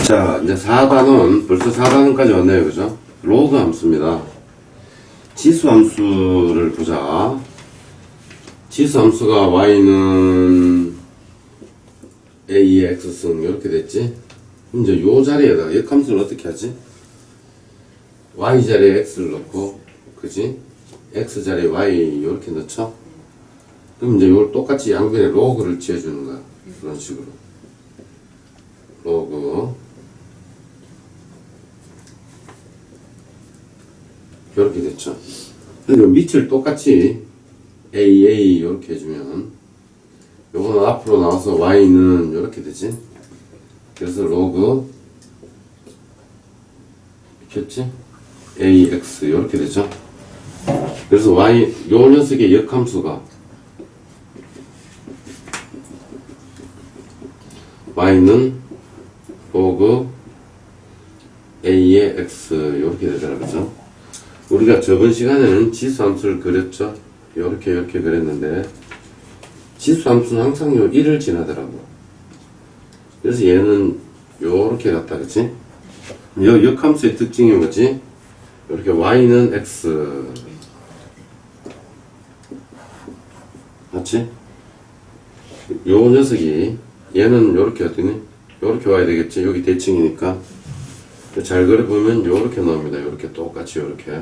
자, 이제 4단원, 벌써 4단원까지 왔네요. 그죠? 로그 함수입니다. 지수 함수를 보자. 지수 함수가 y는 a의 x승, 이렇게 됐지? 이제 요 자리에다가 역함수를 어떻게 하지? y 자리에 x를 넣고, 그지? x 자리에 y, 이렇게 넣죠? 그럼 이제 요걸 똑같이 양변에 로그를 지어주는 거야. 그런 식으로. 로그. 이렇게 됐죠. 그리고 밑을 똑같이 a 이렇게 해주면 요거는 앞으로 나와서 y는 이렇게 되지. 그래서 로그 이렇게 ax 이렇게 되죠. 그래서 y 요 녀석의 역함수가 y는 로그 a의 x 이렇게 되더라. 그죠? 우리가 저번 시간에는 지수함수를 그렸죠. 요렇게 그렸는데 지수함수는 항상 요 1을 지나더라고. 그래서 얘는 요렇게 갔다. 그치? 요 역함수의 특징이 뭐지? 요렇게 y는 x 맞지? 요 녀석이 얘는 요렇게 어떠니? 요렇게 와야 되겠지? 여기 대칭이니까 잘 그려보면 요렇게 나옵니다. 요렇게 똑같이 요렇게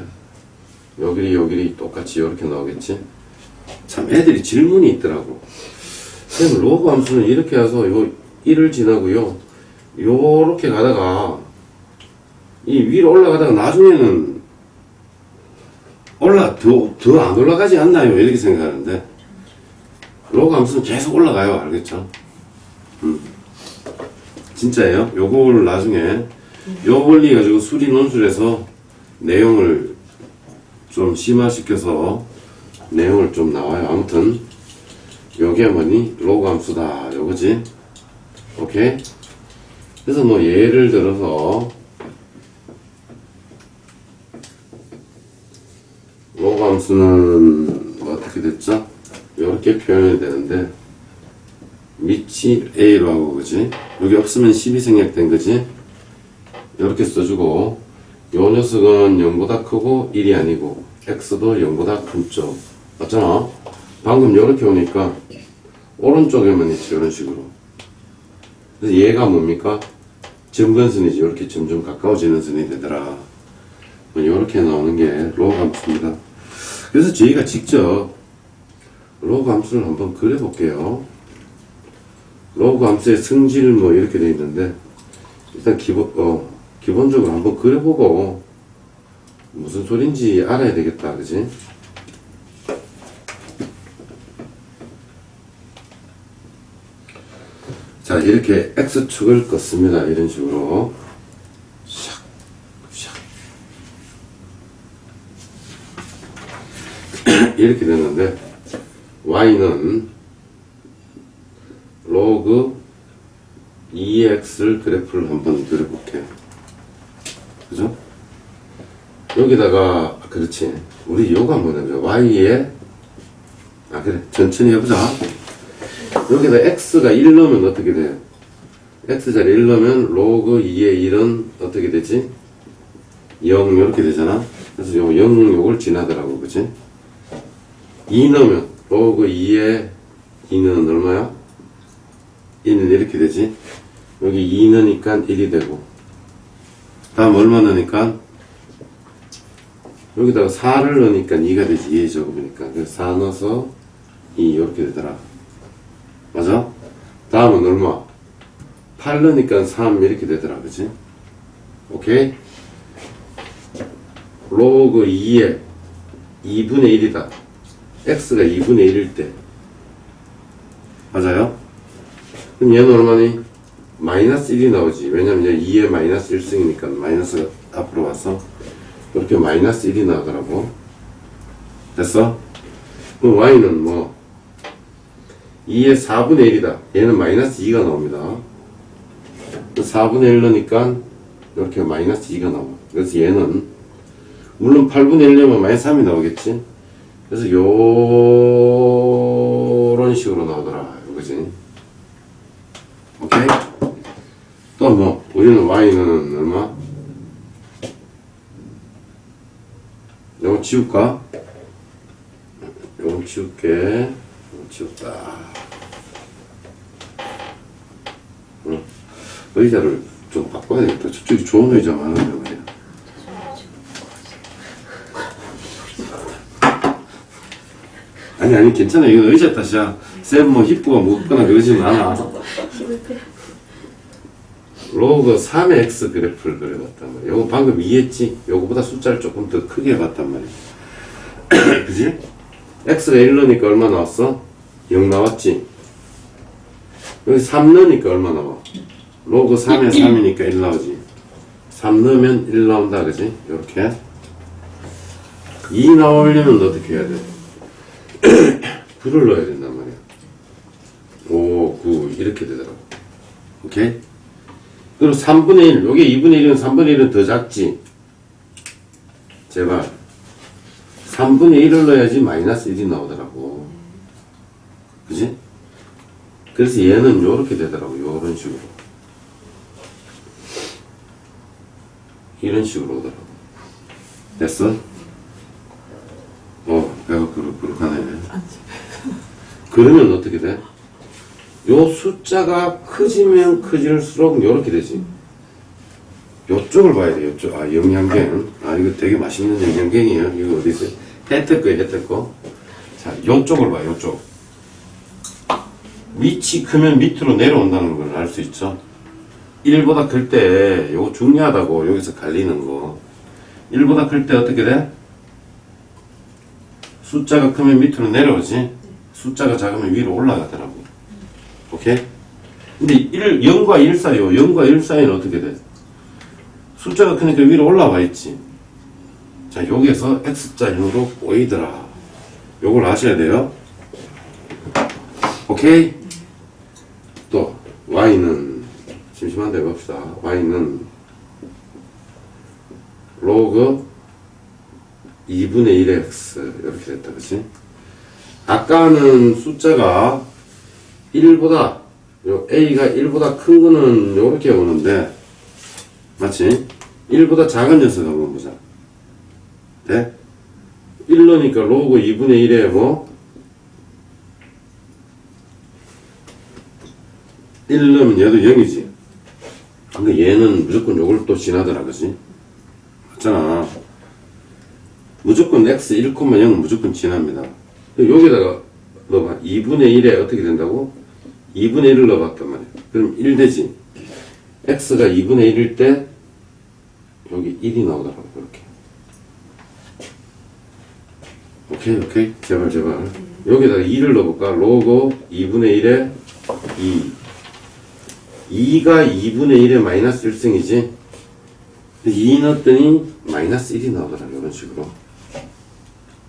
여길이 똑같이 요렇게 나오겠지. 참 애들이 질문이 있더라고. 선생님 로그 함수는 이렇게 해서 요 1을 지나고요 요렇게 가다가 이 위로 올라가다가 나중에는 더 안 올라가지 않나요? 이렇게 생각하는데 로그 함수는 계속 올라가요. 알겠죠? 진짜예요. 요걸 나중에 요 원리 가지고 수리 논술에서 내용을 좀 심화시켜서 내용을 좀 나와요. 아무튼 요게 뭐니? 로그 함수다. 요거지? 오케이? 그래서 뭐 예를 들어서 로그 함수는 어떻게 됐죠? 요렇게 표현이 되는데 밑이 a로 하고 그지? 여기 없으면 10이 생략된 거지? 이렇게 써주고 요 녀석은 0보다 크고 1이 아니고 x도 0보다 큰 쪽 맞잖아? 방금 요렇게 오니까 오른쪽에만 있지. 이런 식으로. 그래서 얘가 뭡니까? 점근선이지. 이렇게 점점 가까워지는 선이 되더라. 요렇게 나오는 게 로그 함수입니다. 그래서 저희가 직접 로그 함수를 한번 그려볼게요. 로그 함수의 성질 뭐 이렇게 되어 있는데 일단 기본적으로 한번 그려보고 무슨 소린지 알아야 되겠다. 그지? 자, 이렇게 x축을 껐습니다. 이런 식으로 이렇게 됐는데 y는 로그 2x를 그래프를 한번 그려볼게요. 그죠? 여기다가 그렇지. 우리 요거 한번 해보자. y에 그래 천천히 해보자. 여기다 x가 1 넣으면 어떻게 돼요? x자리 1 넣으면 로그 2의 1은 어떻게 되지? 0 이렇게 되잖아. 그래서 요 0 요걸 지나더라고. 그치? 2 넣으면 로그 2의 2는 얼마야? 2는 이렇게 되지. 여기 2 넣으니까 1이 되고 다음 얼마 넣으니까 여기다가 4를 넣으니까 2가 되지. 2에 적으니까 그래서 4 넣어서 2 이렇게 되더라. 맞아? 다음은 얼마? 8 넣으니까 3 이렇게 되더라. 그치? 오케이? 로그 2에 2분의 1이다. x가 2분의 1일 때 맞아요? 그럼 얘는 얼마니? 마이너스 1이 나오지. 왜냐면 얘 2에 마이너스 1승이니까 마이너스가 앞으로 와서 이렇게 마이너스 1이 나오더라고. 됐어? 그럼 y는 뭐 2의 4분의 1이다. 얘는 마이너스 2가 나옵니다. 4분의 1 넣으니까 이렇게 마이너스 2가 나와. 그래서 얘는 물론 8분의 1 넣으면 마이너스 3이 나오겠지. 그래서 요런 식으로 나오더라. 그지? 오케이? 또 뭐, 우리는 y는 얼마? 요거 지울까? 요거 지울게. 요거 지웠다. 의자를 좀 바꿔야 되겠다. 저쪽이 좋은 의자 많은데 말이야. 아니 괜찮아. 이건 의자 탓이야. 쌤 뭐 힙부가 무겁거나 그러진 않아. 로그 3의 x 그래프를 그려봤단 말이야. 요거 방금 이해했지? 요거보다 숫자를 조금 더 크게 봤단 말이야. 그지? x가 1 넣으니까 얼마 나왔어? 0 나왔지? 여기 3 넣으니까 얼마 나와? 로그 3에 3이니까 1 나오지. 3 넣으면 1 나온다. 그지? 요렇게 2 나오려면 어떻게 해야 돼? 9를 넣어야 된단 말이야. 5, 9 이렇게 되더라고. 오케이? 그리고 3분의 1, 요게 2분의 1이면 3분의 1은 더 작지? 제발. 3분의 1을 넣어야지 마이너스 1이 나오더라고. 그지? 그래서 얘는 요렇게 되더라고. 요런 식으로. 이런 식으로 오더라고. 됐어? 배가 그렇하네. 그러면 어떻게 돼? 요 숫자가 커지면 커질수록 요렇게 되지. 요쪽을 봐야 돼. 요쪽. 영양갱. 이거 되게 맛있는 영양갱이에요. 이거 어디 있어요? 혜택 거예요. 혜택 거. 자, 요쪽을 봐요. 요쪽. 밑이 크면 밑으로 내려온다는 걸 알 수 있죠. 1보다 클 때 요거 중요하다고. 여기서 갈리는 거. 1보다 클 때 어떻게 돼? 숫자가 크면 밑으로 내려오지. 숫자가 작으면 위로 올라가더라고. 오케이? 근데 0과 1 사이요. 0과 1 사이는 어떻게 돼? 숫자가 크니까 위로 올라와 있지. 자, 여기에서 X자형으로 보이더라. 요걸 아셔야 돼요. 오케이? 또, Y는, 심심한데 해봅시다. Y는 로그 2분의 1의 X. 이렇게 됐다. 그치? 아까는 숫자가 1보다, 요 A가 1보다 큰 거는 요렇게 오는데, 맞지? 1보다 작은 녀석 한번 보자. 돼? 1 넣으니까 로그 2분의 1에 뭐? 1 넣으면 얘도 0이지. 근데 얘는 무조건 요걸 또 지나더라. 그지? 맞잖아. 무조건 x 1,0은 무조건 지납니다. 여기다가 넣어봐. 2분의 1에 어떻게 된다고? 2분의 1을 넣어봤단 말이야. 그럼 1 되지. x가 2분의 1일 때 여기 1이 나오더라고. 이렇게. 오케이. 제발. 여기다가 2를 넣어볼까? 로그 2분의 1에 2. 2가 2분의 1에 마이너스 1승이지. 2 넣었더니 마이너스 1이 나오더라고. 이런 식으로.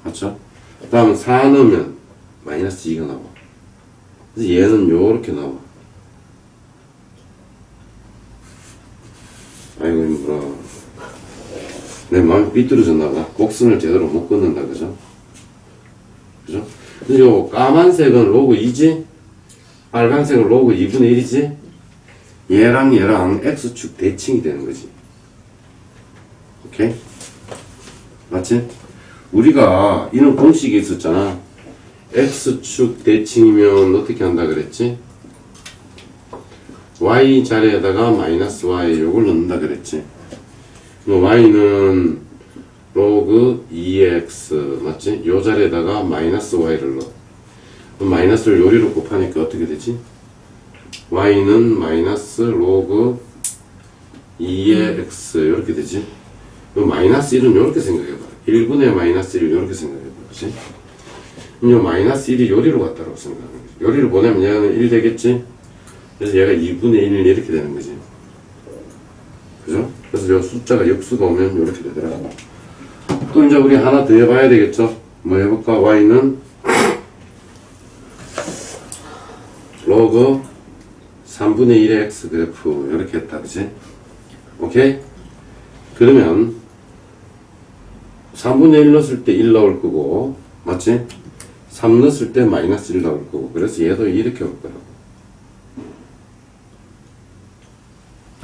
맞죠? 그 다음에 4 넣으면 마이너스 2가 나와. 그래서 얘는 요렇게 나와. 아이고 힘들어. 내 마음이 삐뚤어졌나봐. 곡선을 제대로 못 긋는다. 그죠? 그죠? 근데 요 까만색은 로그 2지? 빨간색은 로그 2분의 1이지? 얘랑 X축 대칭이 되는 거지. 오케이? 맞지? 우리가 이런 공식이 있었잖아. X축 대칭이면 어떻게 한다 그랬지? Y 자리에다가 마이너스 Y 요걸 넣는다 그랬지. Y는 로그 2x 맞지? 요 자리에다가 마이너스 Y를 넣어. 그럼 마이너스를 요리로 곱하니까 어떻게 되지? Y는 마이너스 로그 2의 x 이렇게 되지? 요 마이너스 1은 요렇게 생각해봐. 1분의 마이너스 1 요렇게 생각해봐. 그치? 그럼 요 마이너스 1이 요리로 갔다고 생각하는 거지. 요리로 보내면 얘는 1 되겠지? 그래서 얘가 2분의 1 이렇게 되는 거지. 그죠? 그래서 요 숫자가 역수가 오면 요렇게 되더라고. 또 이제 우리 하나 더 해봐야 되겠죠? 뭐 해볼까? Y는 로그 3분의 1의 x 그래프 요렇게 했다. 그치? 오케이? 그러면 3분의 1 넣었을 때 1 나올 거고 맞지? 3 넣었을 때 마이너스 1 나올 거고 그래서 얘도 이렇게 올 거라고.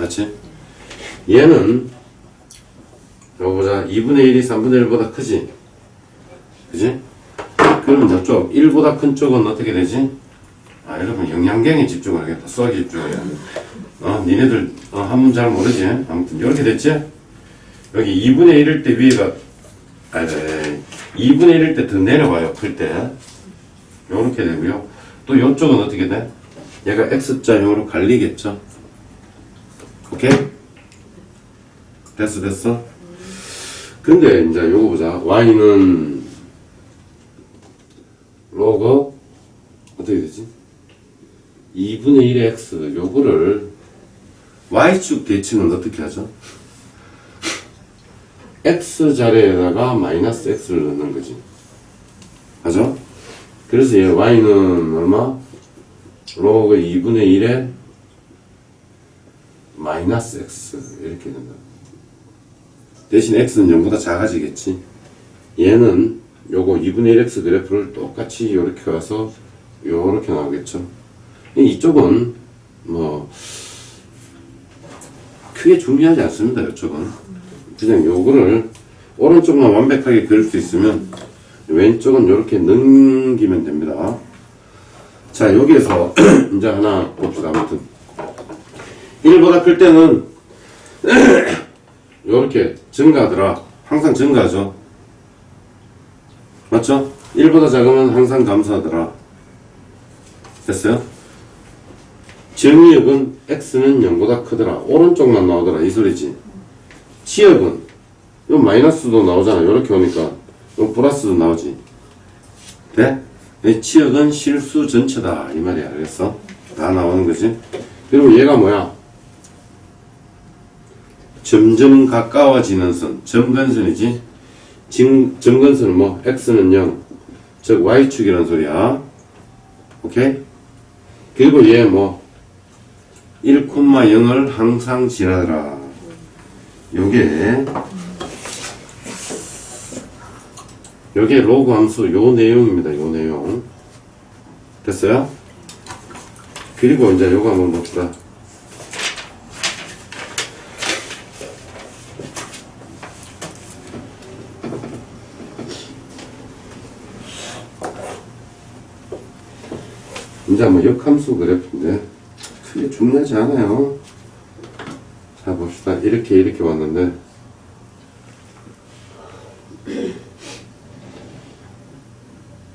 맞지? 얘는 요거 보자. 2분의 1이 3분의 1보다 크지? 그지? 그러면 이쪽 1보다 큰 쪽은 어떻게 되지? 아, 여러분 영양경에 집중을 하겠다. 수학에 집중을 해야 돼. 니네들 한문 잘 모르지? 아무튼 이렇게 됐지? 여기 2분의 1일 때 위에가 2분의 1일 때 더 내려와요. 클 때. 요렇게 되고요. 또 요쪽은 어떻게 돼? 얘가 X자형으로 갈리겠죠? 오케이? 됐어? 근데 이제 요거 보자. Y는 로그 어떻게 되지? 2분의 1의 X 요거를 Y축 대칭은 어떻게 하죠? X 자리에다가 마이너스 X를 넣는 거지. 맞아? 그래서 얘 Y는 얼마? 로그 2분의 1에 마이너스 X 이렇게 된다. 대신 X는 0보다 작아지겠지. 얘는 요거 2분의 1X 그래프를 똑같이 요렇게 가서 요렇게 나오겠죠. 이쪽은 뭐 크게 중요하지 않습니다. 이쪽은 그냥 요거를 오른쪽만 완벽하게 그릴 수 있으면 왼쪽은 요렇게 넘기면 됩니다. 자, 여기에서 이제 하나 봅시다. 아무튼 1보다 클 때는 요렇게 증가하더라. 항상 증가하죠. 맞죠? 1보다 작으면 항상 감소하더라. 됐어요? 정의역은 X는 0보다 크더라. 오른쪽만 나오더라. 이 소리지. 치역은 요 마이너스도 나오잖아. 요렇게 오니까 요 플러스도 나오지. 돼? 이 치역은 실수 전체다. 이 말이야. 알겠어? 다 나오는 거지. 그리고 얘가 뭐야? 점점 가까워지는 선. 점근선이지. 점근선은 뭐? X는 0. 즉, Y축이란 소리야. 오케이? 그리고 얘 뭐? 1,0을 항상 지나더라. 요게 로그 함수 요 내용입니다. 요 내용. 됐어요? 그리고 이제 요거 한번 봅시다. 이제 뭐 역함수 그래프인데 크게 중요하지 않아요. 자, 봅시다. 이렇게 왔는데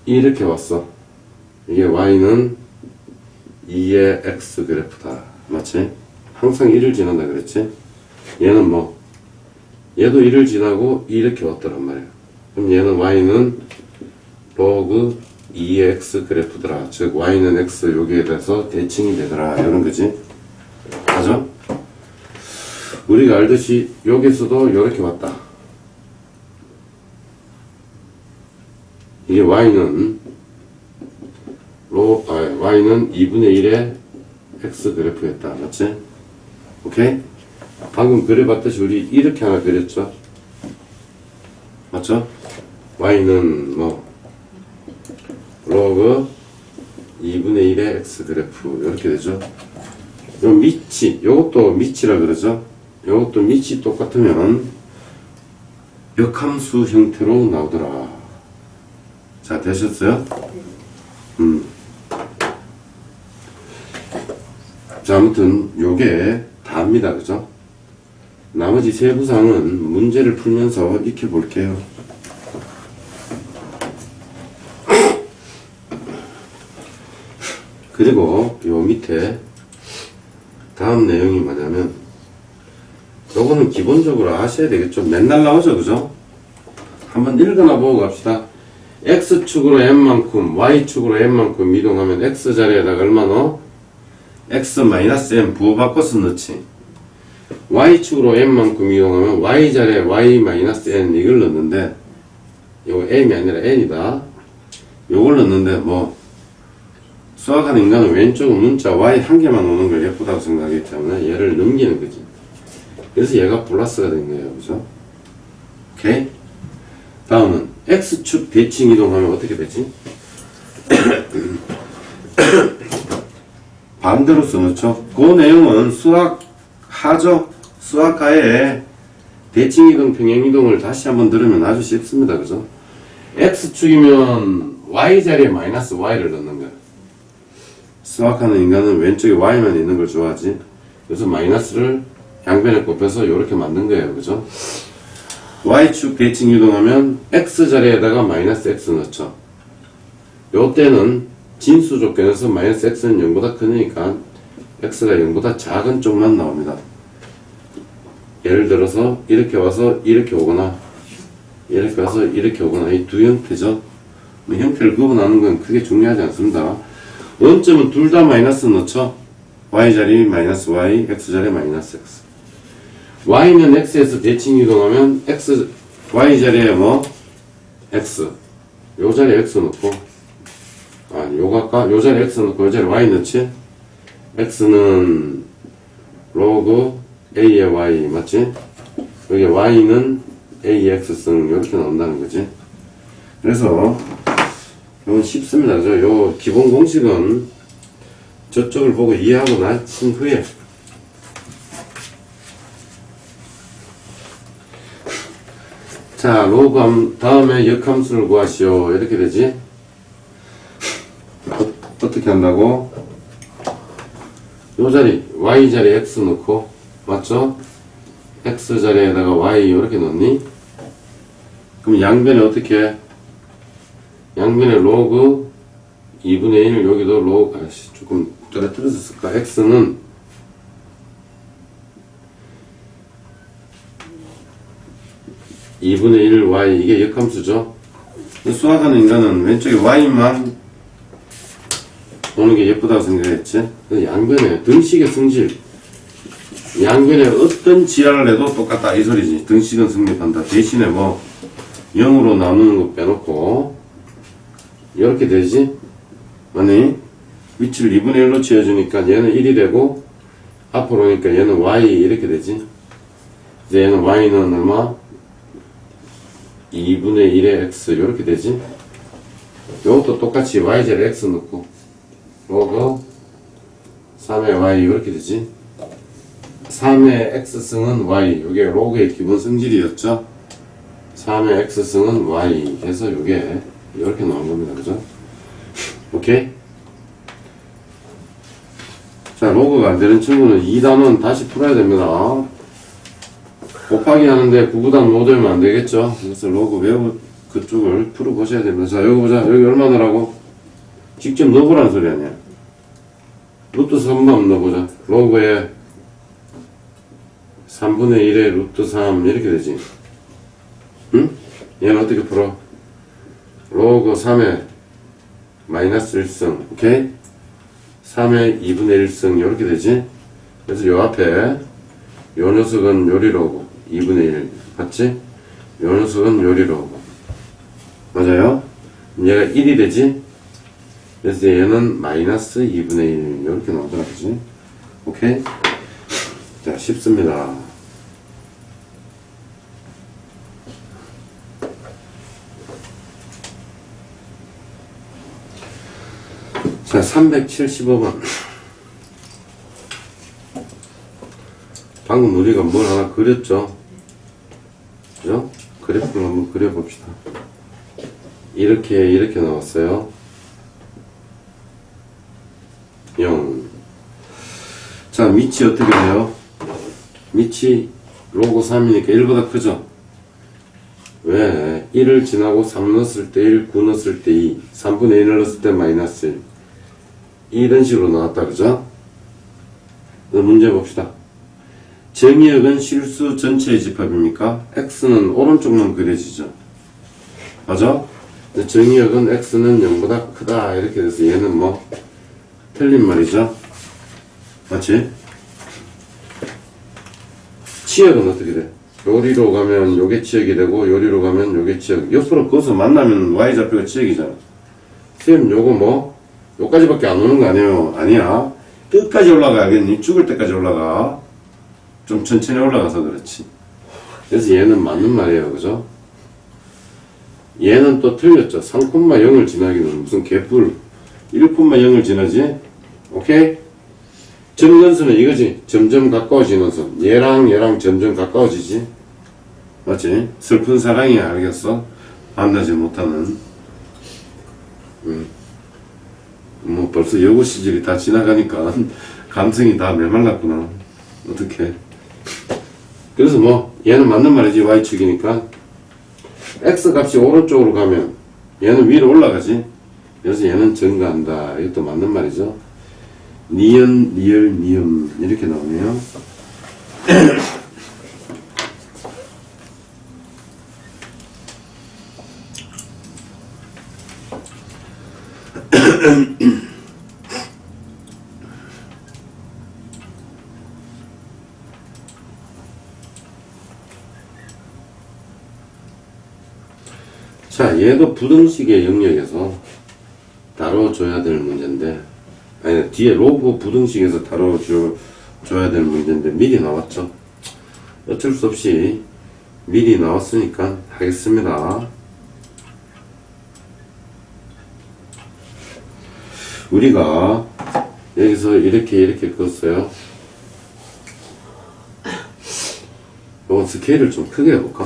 이렇게 왔어. 이게 Y는 2의 X 그래프다. 맞지? 항상 1을 지난다 그랬지? 얘는 뭐 얘도 1을 지나고 이렇게 왔더란 말이야. 그럼 얘는 Y는 로그 2의 X 그래프더라. 즉 Y는 X 여기에 대해서 대칭이 되더라. 이런 거지. 맞아? 우리가 알듯이 여기서도 이렇게 왔다. 이게 Y는 Y는 2분의 1의 X 그래프였다. 맞지? 오케이? 방금 그려봤듯이 우리 이렇게 하나 그렸죠? 맞죠? Y는 뭐 로그 2분의 1의 X 그래프 이렇게 되죠? 요 밑이 요것도 밑이라 그러죠? 요것도 밑이 똑같으면 역함수 형태로 나오더라. 자, 되셨어요? 자, 아무튼 요게 다입니다. 그죠? 나머지 세부사항은 문제를 풀면서 익혀볼게요. 그리고 요 밑에 다음 내용이 뭐냐면 요거는 기본적으로 아셔야 되겠죠. 맨날 나오죠. 그죠? 한번 읽어나 보고 갑시다. X축으로 N만큼 Y축으로 N만큼 이동하면 X자리에다가 얼마 넣어? X-N 부호 바꿔서 넣지. Y축으로 N만큼 이동하면 Y자리에 Y-N 이걸 넣는데 요거 M이 아니라 N이다. 요걸 넣는데 뭐 수학하는 인간은 왼쪽은 문자 Y 한 개만 오는 걸 예쁘다고 생각하기 때문에 얘를 넘기는 거지. 그래서 얘가 플러스가 된 거예요. 그죠? 오케이? 다음은 X축 대칭 이동하면 어떻게 되지? 반대로 써놓죠. 그 내용은 수학 하죠. 수학하에 대칭이동, 평행이동을 다시 한번 들으면 아주 쉽습니다. 그죠? X축이면 Y자리에 마이너스 Y를 넣는 거야. 수학하는 인간은 왼쪽에 Y만 있는 걸 좋아하지. 그래서 마이너스를 양변에 곱해서 이렇게 만든 거예요. 그죠? Y축 대칭 이동하면 X자리에다가 마이너스 X 넣죠. 요때는 진수 조건에서 마이너스 X는 0보다 크니까 X가 0보다 작은 쪽만 나옵니다. 예를 들어서 이렇게 와서 이렇게 오거나 이렇게 와서 이렇게 오거나 이 두 형태죠. 형태를 구분하는 건 크게 중요하지 않습니다. 원점은 둘 다 마이너스 넣죠. Y자리 마이너스 Y, X자리 마이너스 X. Y는 X에서 대칭 이동하면 X, Y자리에 뭐? X. 요 자리에 X 넣고, 요 자리에 X 넣고, 요 자리에 Y 넣지? X는 로그 A의 Y, 맞지? 여기 Y는 A의 X승, 이렇게 나온다는 거지. 그래서, 이건 쉽습니다. 요 기본 공식은 저쪽을 보고 이해하고 나신 후에, 자, 로그 다음에 역함수를 구하시오. 이렇게 되지? 어떻게 한다고? 요 자리, Y자리에 X 넣고, 맞죠? X자리에다가 Y 이렇게 넣니? 그럼 양변에 어떻게 해? 양변에 로그 2분의 1, 여기도 로그, 조금 떨어뜨렸을까? X는 2분의 1 Y, 이게 역함수죠? 수학하는 인간은 왼쪽에 Y만 보는 게 예쁘다고 생각했지? 양변에 등식의 성질, 양변에 어떤 지랄을 해도 똑같다 이 소리지. 등식은 성립한다. 대신에 뭐 0으로 나누는 거 빼놓고 이렇게 되지? 아니 위치를 2분의 1로 지어주니까 얘는 1이 되고 앞으로 오니까 얘는 Y 이렇게 되지. 이제 얘는 Y는 얼마? 2분의 1의 X 이렇게 되지. 이것도 똑같이 Y자리에 X 넣고 로그 3의 Y 이렇게 되지. 3의 X승은 Y, 요게 로그의 기본 성질이었죠. 3의 X승은 Y 해서 요게 이렇게 나온 겁니다. 그죠? 오케이? 자, 로그가 안 되는 친구는 이 단원 다시 풀어야 됩니다. 곱하기 하는데 구구단 못 외우면 안 되겠죠? 그래서 로그 외우 그쪽을 풀어보셔야 됩니다. 자, 여기 보자. 여기 얼마 넣으라고? 직접 넣어보라는 소리 아니야. 루트 3만 넣어보자. 로그에 3분의 1에 루트 3 이렇게 되지. 응? 얘는 어떻게 풀어? 로그 3에 마이너스 1승, 오케이? 3에 2분의 1승 이렇게 되지. 그래서 요 앞에 요 녀석은 요리 로그 2분의 1 맞지? 요 녀석은 요리 로그 맞아요? 얘가 1이 되지. 그래서 얘는 마이너스 2분의 1 이렇게 나오더라. 그지? 오케이? 자, 쉽습니다. 자, 375번. 방금 우리가 뭘 하나 그렸죠? 그죠? 그래프를 한번 그려봅시다. 이렇게 나왔어요. 0. 자, 밑이 어떻게 돼요? 밑이 로그 3이니까 1보다 크죠? 왜? 1을 지나고 3 넣었을 때 1, 9 넣었을 때 2, 3분의 1을 넣었을 때 마이너스 1. 이런 식으로 나왔다, 그죠? 문제 봅시다. 정의역은 실수 전체의 집합입니까? X는 오른쪽만 그려지죠. 맞아? 정의역은 X는 0보다 크다. 이렇게 돼서 얘는 뭐? 틀린 말이죠. 맞지? 치역은 어떻게 돼? 요리로 가면 요게 치역이 되고, 요리로 가면 요게 치역. 옆으로 꺼서 만나면 Y좌표가 치역이잖아. 선생님, 요거 뭐? 요까지밖에 안 오는 거 아니에요? 아니야. 끝까지 올라가야겠니? 죽을 때까지 올라가. 좀 천천히 올라가서 그렇지. 그래서 얘는 맞는 말이에요. 그죠? 얘는 또 틀렸죠. 3,0을 지나기는 무슨 개뿔. 1,0을 지나지? 오케이? 점근수는 이거지. 점점 가까워지는 선. 얘랑 얘랑 점점 가까워지지. 맞지? 슬픈 사랑이 알겠어? 만나지 못하는. 뭐 벌써 여고 시절이 다 지나가니까 감성이 다 메말랐구나. 어떡해. 그래서 뭐 얘는 맞는 말이지. y축이니까 x 값이 오른쪽으로 가면 얘는 위로 올라가지. 그래서 얘는 증가한다. 이것도 맞는 말이죠. 니은, 니을, 니음 이렇게 나오네요. 자, 얘도 부등식의 영역에서 다뤄줘야 될 문제인데, 아니, 뒤에 로그 부등식에서 다뤄줘야 될 문제인데, 미리 나왔죠. 어쩔 수 없이 미리 나왔으니까 하겠습니다. 우리가 여기서 이렇게 그었어요. 이건 스케일을 좀 크게 해볼까?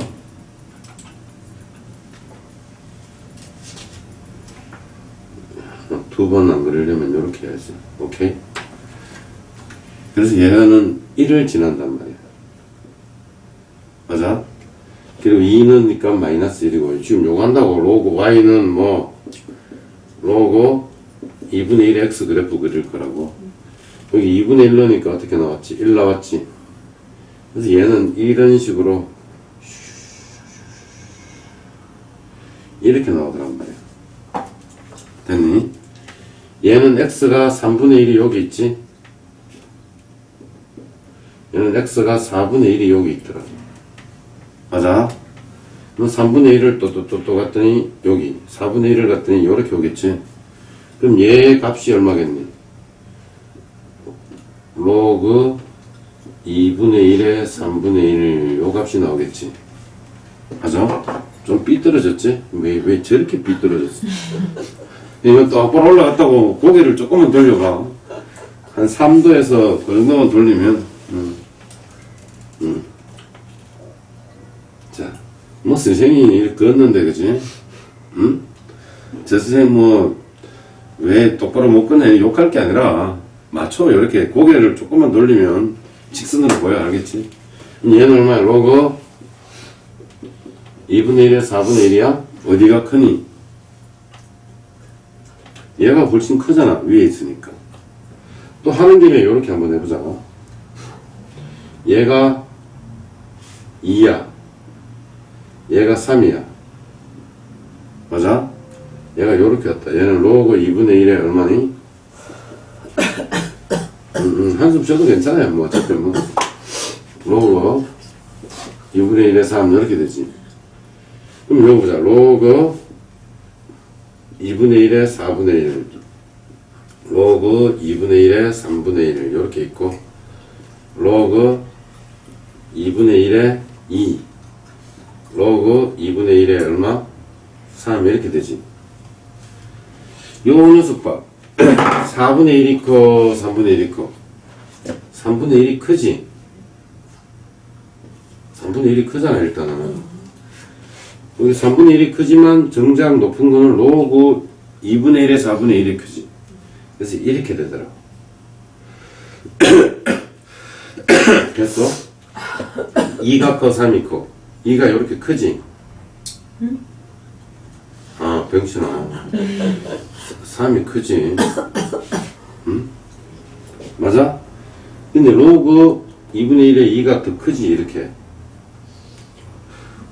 두 번 안 그리려면 이렇게 해야지. 오케이? 그래서 얘는 1을 지난단 말이야. 맞아? 그리고 2는니까 마이너스 1이고, 지금 요거 한다고 로그 y는 뭐, 로그 2분의 1의 x 그래프 그릴 거라고. 여기 2분의 1 넣으니까 어떻게 나왔지? 1 나왔지? 그래서 얘는 이런 식으로 이렇게 나오더란 말이야. 됐니? 얘는 x가 3분의 1이 여기 있지? 얘는 x가 4분의 1이 여기 있더라. 맞아? 그럼 3분의 1을 또 갔더니 여기 4분의 1을 갔더니 이렇게 오겠지? 그럼 얘의 값이 얼마겠니? 로그 2분의 1에 3분의 1 요 값이 나오겠지? 맞아? 좀 삐뚤어졌지? 왜 저렇게 삐뚤어졌어? 이건 똑바로 올라갔다고 고개를 조금만 돌려봐. 한 3도에서 그 정도만 돌리면 자, 뭐 선생님이 이렇게 걷는데 그지? 저 선생님 뭐 왜 똑바로 못 걷냐 욕할 게 아니라 맞춰. 이렇게 고개를 조금만 돌리면 직선으로 보여. 알겠지? 얘는 얼마야? 로그 2분의 1에 4분의 1이야? 어디가 크니? 얘가 훨씬 크잖아. 위에 있으니까. 또 하는 김에 이렇게 한번 해보자. 얘가 2야. 얘가 3이야. 맞아? 얘가 요렇게 왔다. 얘는 로그 2분의 1에 얼마니? 한숨 쉬어도 괜찮아요. 뭐 어차피 뭐 로그 2분의 1에 3 이렇게 되지. 그럼 이거 보자. 로그 2분의 1에 4분의 1 로그 2분의 1에 3분의 1 이렇게 있고, 로그 2분의 1에 2 로그 2분의 1에 얼마? 3 이렇게 되지. 요 녀석 봐. 4분의 1이 커 3분의 1이 커? 3분의 1이 크지? 3분의 1이 크잖아. 일단은 여기 3분의 1이 크지만 정작 높은 거는 로그 2분의 1에 4분의 1이 크지. 그래서 이렇게 되더라. 됐어? 2가 커 3이 커? 2가 이렇게 크지? 아 병신아, 3이 크지? 응? 맞아? 근데 로그 2분의 1에 2가 더 크지. 이렇게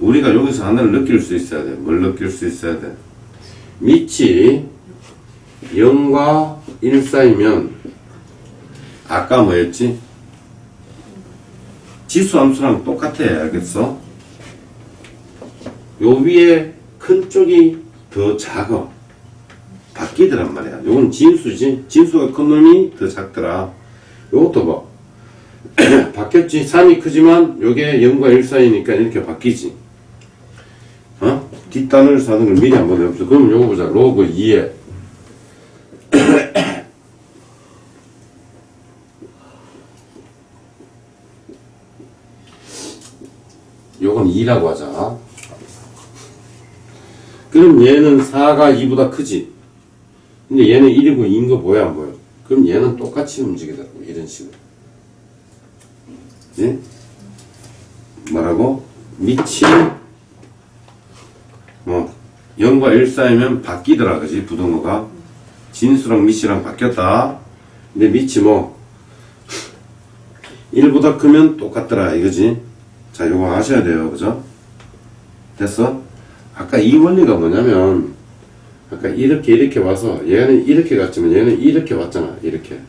우리가 여기서 하나를 느낄 수 있어야 돼. 뭘 느낄 수 있어야 돼? 밑이 0과 1 사이면 아까 뭐였지? 지수함수랑 똑같아. 알겠어? 요 위에 큰 쪽이 더 작아. 바뀌더란 말이야. 요건 진수지. 진수가 큰 놈이 더 작더라. 요것도 뭐 바뀌었지. 3이 크지만 요게 0과 1 사이니까 이렇게 바뀌지. 어? 뒷단을 사는 걸 미리 한번 해봅시다. 그럼 요거 보자. 로그 2에 요건 2라고 하자. 그럼 얘는 4가 2보다 크지. 근데 얘는 1이고 2인 거 보여 안 보여? 그럼 얘는 똑같이 움직이더라고. 이런 식으로. 그치? 뭐라고? 밑이 0과 1 사이면 바뀌더라. 그지? 부동어가. 진수랑 밑이랑 바뀌었다. 근데 밑이 1보다 크면 똑같더라. 이거지? 자, 요거 아셔야 돼요. 그죠? 됐어? 아까 이 원리가 뭐냐면, 아까 이렇게 와서, 얘는 이렇게 갔지만, 얘는 이렇게 왔잖아. 이렇게.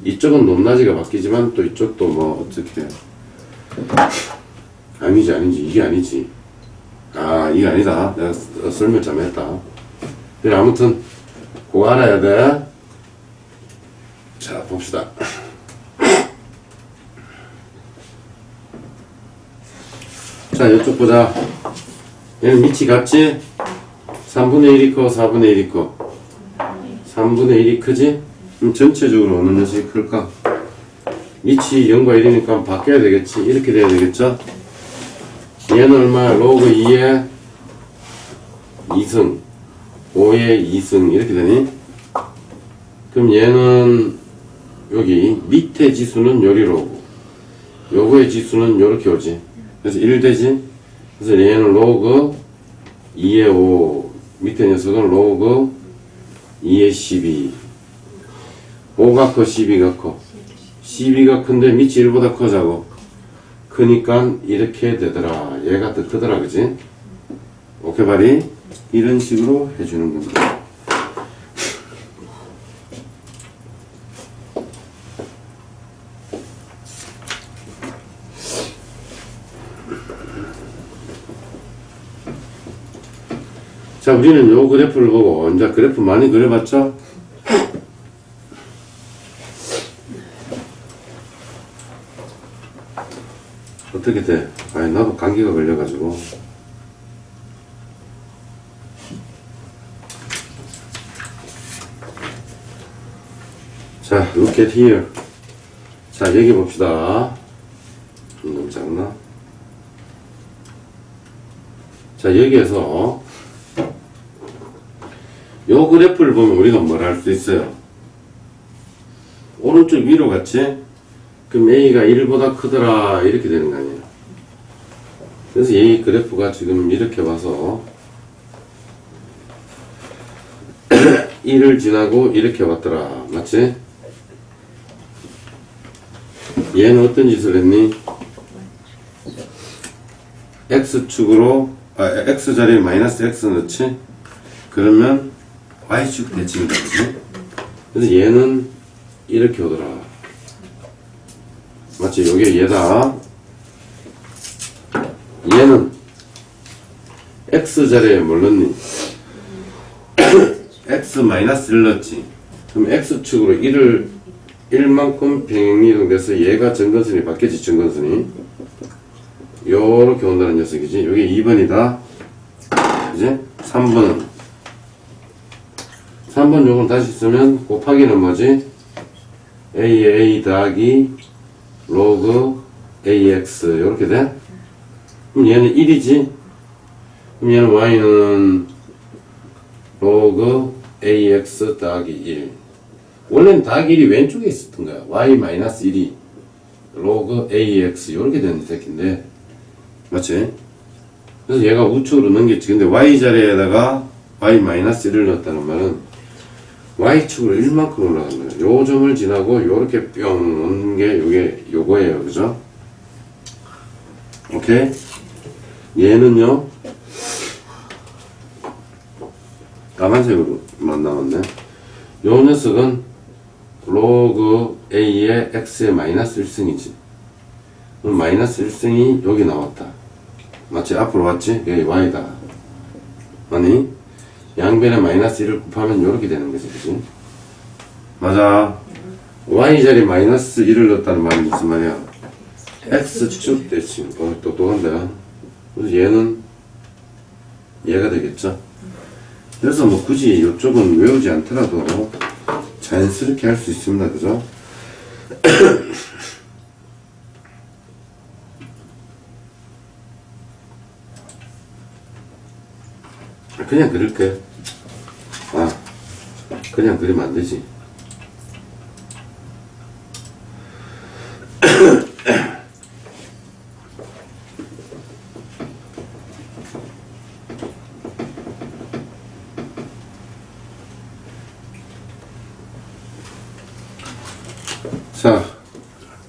이쪽은 높낮이가 바뀌지만, 또 이쪽도 어떻게. 아니지. 이게 아니지. 아, 이게 아니다. 내가 설명 잘못했다. 그래, 아무튼, 그거 알아야 돼. 자, 봅시다. 자, 이쪽 보자. 얘는 밑이 같지? 3분의 1이 커, 4분의 1이 커. 3분의 1이 크지? 그럼 전체적으로 어느 녀석이 클까? 밑이 0과 1이니까 바뀌어야 되겠지? 이렇게 돼야 되겠죠? 얘는 얼마야? 로그 2의 2승, 5의 2승, 이렇게 되니? 그럼 얘는, 여기, 밑에 지수는 요리 로그, 요거의 지수는 요렇게 오지. 그래서 1 되지? 그래서 얘는 로그 2의 5, 밑에 녀석은 로그 2의 12. 5가 커, 12가 커. 12가 큰데 밑이 1보다 커자고. 크니까 이렇게 되더라. 얘가 더 크더라, 그지? 오케이, 바리? 이런 식으로 해주는 겁니다. 자, 우리는 요 그래프를 보고, 이제 그래프 많이 그려봤죠? 어떻게 돼? 아니, 나도 감기가 걸려가지고. 자, look at here. 자, 여기 봅시다. 너무 작나? 자, 여기에서 요 그래프를 보면 우리가 뭘 할 수 있어요? 오른쪽 위로 갔지? 그럼 A가 1보다 크더라. 이렇게 되는 거 아니에요? 그래서 이 그래프가 지금 이렇게 와서 1을 지나고 이렇게 왔더라. 맞지? 얘는 어떤 짓을 했니? X축으로, X자리에 마이너스 X 넣지? 그러면 Y축 대칭이다. 그지? 그래서 얘는 이렇게 오더라. 맞지? 요게 얘다. 얘는 X자리에 뭘 넣니? X 마이너스 1 넣었지. 그럼 X축으로 1만큼 평행이동돼서 얘가 정근선이 바뀌지, 정근선이. 요렇게 온다는 녀석이지. 요게 2번이다. 그지? 3번은 3번 요걸 다시 쓰면 곱하기는 뭐지? A 더하기 로그 AX 요렇게 돼? 그럼 얘는 1이지? 그럼 얘는 Y는 로그 AX 더하기 1. 원래는 더하기 1이 왼쪽에 있었던 거야. Y-1이 로그 AX 요렇게 되는 새끼인데 맞지? 그래서 얘가 우측으로 넘겼지. 근데 Y자리에다가 Y-1을 넣었다는 말은 Y축으로 1만큼 올라간 거예요. 요 점을 지나고 요렇게 뿅 오는 게 요거예요. 그죠? 오케이? 얘는요, 까만색으로만 나왔네. 요 녀석은 로그 A의 X의 마이너스 1승이지. 그럼 마이너스 1승이 여기 나왔다. 맞지? 앞으로 왔지? 여기 Y다. 아니? 양변에 마이너스 1을 곱하면 요렇게 되는 거지, 그지? 맞아. Y자리 마이너스 1을 넣었다는 말은 무슨 말이야? X축 대칭. 똑똑한데. 그래서 얘는 얘가 되겠죠? 그래서 뭐 굳이 이쪽은 외우지 않더라도 자연스럽게 할 수 있습니다, 그죠? 그냥 그릴게. 그냥 그리면 안 되지. 자,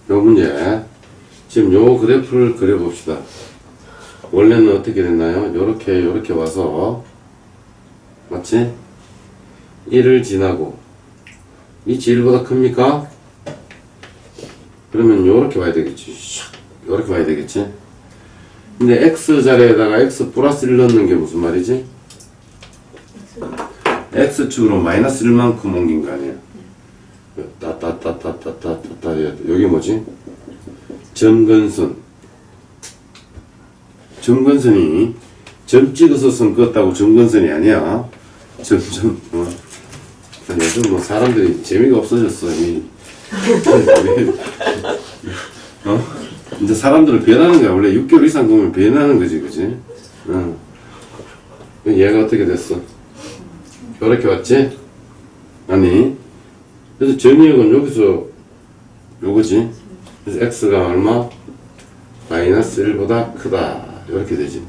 요 문제. 지금 요 그래프를 그려봅시다. 원래는 어떻게 됐나요? 요렇게 와서, 맞지? 1을 지나고, 밑이 1보다 큽니까? 그러면 요렇게 와야 되겠지. 요렇게 와야 되겠지? 근데 x 자리에다가 x 플러스 1 넣는 게 무슨 말이지? x축으로 마이너스 1만큼 옮긴 거 아니야? 여기 뭐지? 점근선. 점근선이 점 찍어서 선 그었다고 점근선이 아니야. 점점 요즘 뭐 사람들이 재미가 없어졌어. 이제 사람들을 변하는 거야. 원래 6개월 이상 보면 변하는 거지, 그지? 얘가 어떻게 됐어? 이렇게 왔지? 아니. 그래서 전이역은 여기서 요거지. 그래서 x가 얼마? 마이너스 1보다 크다. 이렇게 되지.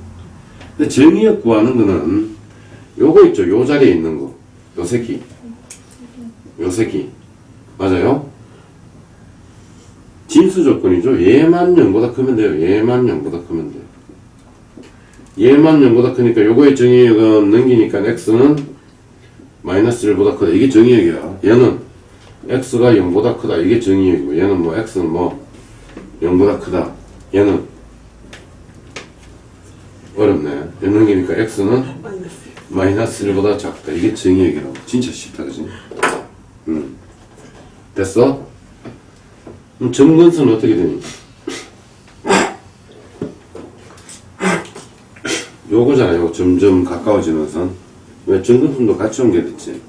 근데 전이역 구하는 거는 요거 있죠. 요 자리에 있는 거. 요 새끼. 요 새끼. 맞아요? 진수 조건이죠. 얘만 0보다 크면 돼요. 얘만 0보다 크면 돼요. 얘만 0보다 크니까 요거의 정의역은 넘기니까 x는 마이너스 1보다 크다. 이게 정의역이야. 얘는 x가 0보다 크다. 이게 정의역이고 얘는 뭐 x는 뭐 0보다 크다. 얘는 어렵네. 얘 넘기니까 x는 마이너스 1보다 작다. 이게 정의역이라고. 진짜 쉽다. 그지? 됐어? 그럼 점근선은 어떻게 되니? 요거잖아요. 점점 가까워지는 선. 왜 점근선도 같이 옮겨졌지?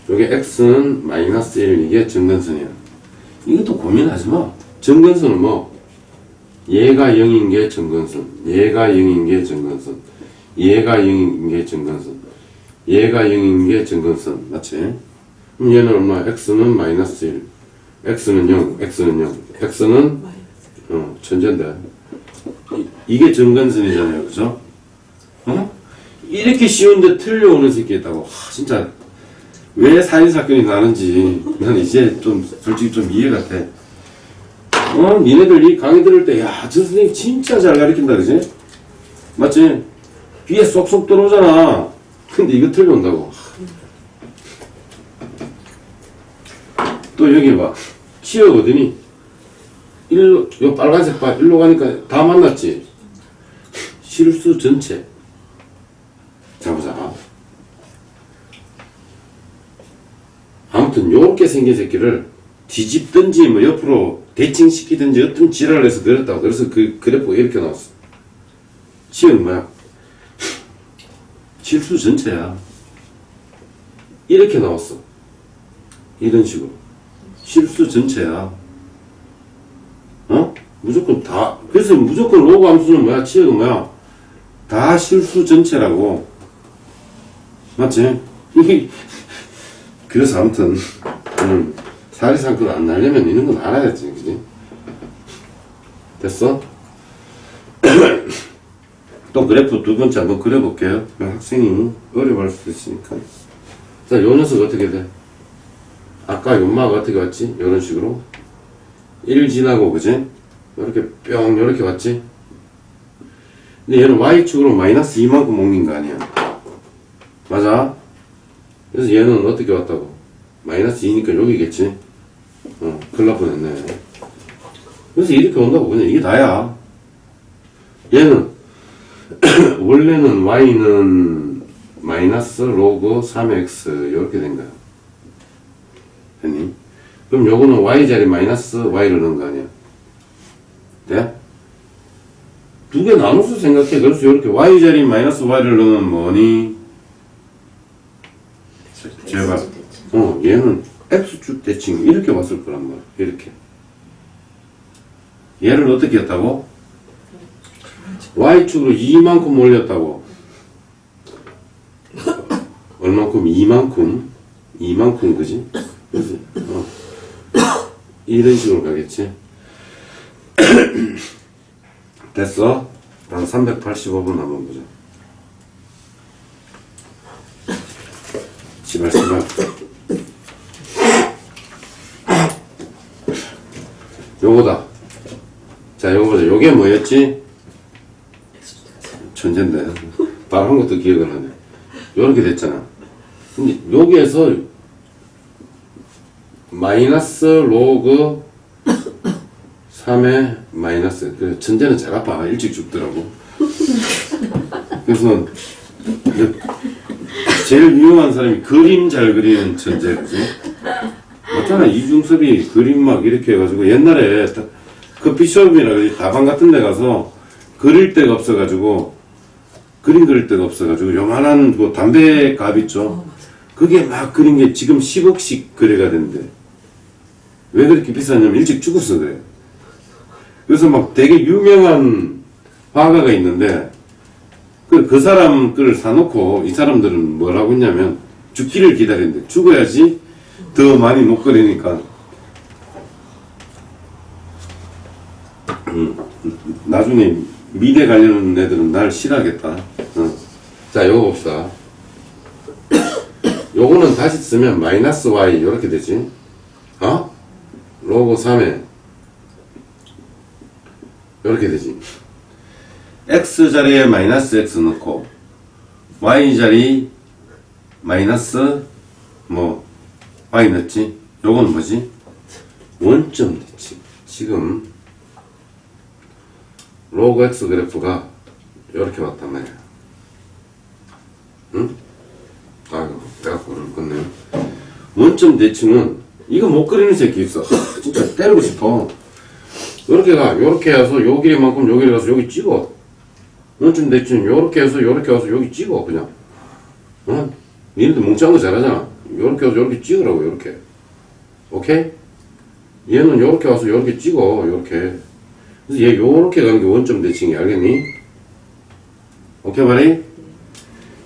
요게 x는 마이너스 1, 이게 점근선이야. 이것도 고민하지 마. 점근선은 뭐? 얘가 0인 게 점근선, 얘가 0인 게 점근선, 얘가 0인 게 점근선, 얘가 0인 게 점근선. 맞지? 그럼 얘는 얼마? x는 마이너스 1, x는 0, x는 0, x는 천재인데 이게 점근선이잖아요. 그죠? 이렇게 쉬운데 틀려오는 새끼 있다고. 진짜 왜 살인사건이 나는지 난 이제 좀 솔직히 좀 이해가 돼. 니네들 이 강의 들을 때 야, 저 선생님 진짜 잘 가르친다. 그지? 맞지? 귀에 쏙쏙 들어오잖아. 근데 이거 틀려온다고. 또 여기 봐. 치어 어디니? 일로, 요 빨간색 봐. 일로 가니까 다 만났지? 실수 전체. 자, 보자. 아무튼, 요렇게 생긴 새끼를 뒤집든지, 뭐, 옆으로 대칭시키든지, 어떤 지랄을 해서 그렸다고. 그래서 그 그래프가 이렇게 나왔어. 치어는 뭐야? 실수 전체야. 이렇게 나왔어. 이런 식으로. 실수 전체야. 무조건 다. 그래서 무조건 로그 함수는 뭐야? 치역은 뭐야? 다 실수 전체라고. 맞지? 그래서 아무튼 사리사건 안 나려면 이런 건 알아야지. 그지? 됐어? 또 그래프 두 번째 한번 그려볼게요. 학생이 어려워할 수도 있으니까. 자, 요 녀석 어떻게 돼? 아까 연마가 어떻게 왔지? 이런 식으로 1 지나고, 그지? 이렇게 뿅 이렇게 왔지? 근데 얘는 y축으로 마이너스 2만큼 옮긴 거 아니야. 맞아? 그래서 얘는 어떻게 왔다고? 마이너스 2니까 여기겠지? 큰일 날 뻔했네. 그래서 이렇게 온다고. 그냥 이게 다야. 얘는 원래는 y는 마이너스 로그 3x 이렇게 된 거야. 됐니? 그럼 요거는 y자리 마이너스 y를 넣은 거 아니야. 돼? 두 개 나눠서 생각해. 그래서 이렇게 y자리 마이너스 y를 넣으면 뭐니? 제발. 얘는 x축 대칭 이렇게 왔을 거란 말이야. 이렇게. 얘를 어떻게 했다고? y축으로 2만큼 올렸다고. 이만큼, 그지? 그지? 이런 식으로 가겠지? 됐어? 한 385번 한번 보자. 시발. 요거다. 자, 요거 보자. 요게 뭐였지? 천재인데. 말 한 것도 기억을 하네. 요렇게 됐잖아. 근데 여기에서 마이너스 로그 3의 마이너스. 그래, 천재는 잘 아파. 일찍 죽더라고. 그래서 제일 유명한 사람이 그림 잘 그리는 천재, 그지? 맞잖아. 이중섭이 그림 막 이렇게 해가지고 옛날에 커피숍이라 그러지 다방 같은 데 가서 그릴 데가 없어가지고 그림 그릴 데가 없어가지고 요만한 그 담배갑 있죠. 그게 막 그린 게 지금 10억씩 거래가 된대. 왜 그렇게 비싸냐면 일찍 죽었어 그래. 그래서 막 되게 유명한 화가가 있는데 그 사람 걸 사놓고 이 사람들은 뭘 하고 있냐면 죽기를 기다린대. 죽어야지 더 많이 못 그리니까. 나중에 미대 가려는 애들은 날 싫어하겠다. 자, 요거 봅시다. 요거는 다시 쓰면 마이너스 y 요렇게 되지. 로그 3에 요렇게 되지. x 자리에 마이너스 x 넣고 y 자리 마이너스 y 넣지. 요건 뭐지? 원점 됐지. 지금 로그 x 그래프가 요렇게 왔단 말이야. 응? 아이고, 내가 그럴 건네. 원점 대칭은 이거 못 그리는 새끼 있어. 진짜 때리고 싶어. 요렇게 가. 요렇게 해서 요 길이만큼 요 길이 가서 여기 찍어. 원점 대칭 요렇게 해서 요렇게 와서 여기 찍어 그냥. 니네들 뭉치한 거 잘하잖아. 요렇게 와서 요렇게 찍으라고. 요렇게. 오케이? 얘는 요렇게 와서 요렇게 찍어. 요렇게. 그래서 얘 요렇게 가는 게 원점 대칭이 알겠니? 오케이 말이?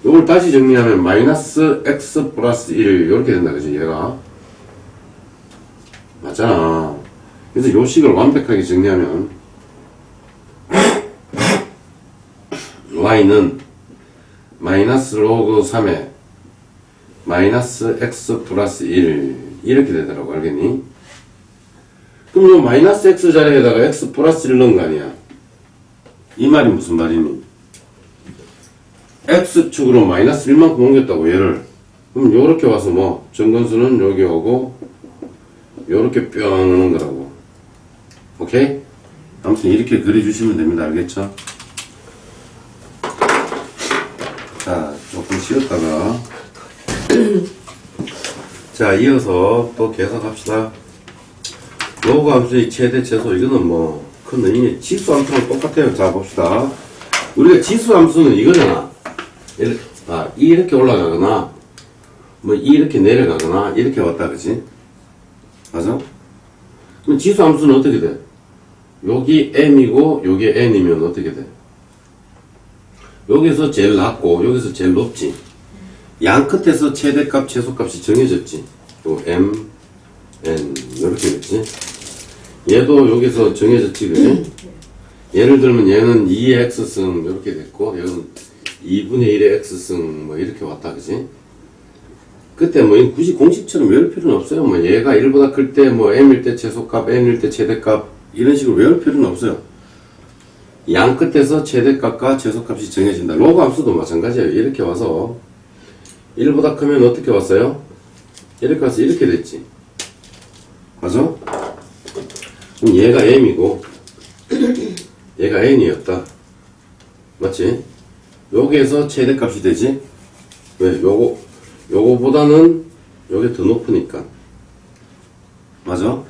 요걸 다시 정리하면 마이너스 x 플러스 1 요렇게 된다 그지 얘가. 맞잖아. 그래서 요 식을 완벽하게 정리하면 y는 마이너스 로그 3에 마이너스 x 플러스 1 이렇게 되더라고. 알겠니? 그럼 요 마이너스 x 자리에다가 x 플러스 1 넣은 거 아니야. 이 말이 무슨 말이니? x축으로 마이너스 1만큼 옮겼다고 얘를. 그럼 요렇게 와서 정근수는 여기 오고 요렇게 뿅 오는 거라고. 오케이? 아무튼 이렇게 그려주시면 됩니다. 알겠죠? 자, 조금 쉬었다가 자, 이어서 또 계속합시다. 로그 함수의 최대 최소. 이거는 큰 의미, 지수 함수랑 똑같아요. 자, 봅시다. 우리가 지수 함수는 이거잖아. 이렇게 올라가거나 이렇게 내려가거나 이렇게 왔다 그지? 맞아? 그럼 지수 함수는 어떻게 돼? 여기 m이고 여기 n이면 어떻게 돼? 여기서 제일 낮고 여기서 제일 높지. 양 끝에서 최대값 최소값이 정해졌지. 또 m, n 이렇게 됐지. 얘도 여기서 정해졌지 그지? 예를 들면 얘는 2의 x승 이렇게 됐고 얘는 2분의 1의 x승 이렇게 왔다 그지? 그때 굳이 공식처럼 외울 필요는 없어요. 얘가 1보다 클 때 m일 때 최소값, n일 때 최대값 이런 식으로 외울 필요는 없어요. 양 끝에서 최대값과 최소값이 정해진다. 로그 함수도 마찬가지예요. 이렇게 와서 1보다 크면 어떻게 왔어요? 이렇게 와서 이렇게 됐지. 맞아? 그럼 얘가 m이고 얘가 n이었다. 맞지? 여기에서 최대값이 되지? 왜? 요거보다는 요게 더 높으니까. 맞아?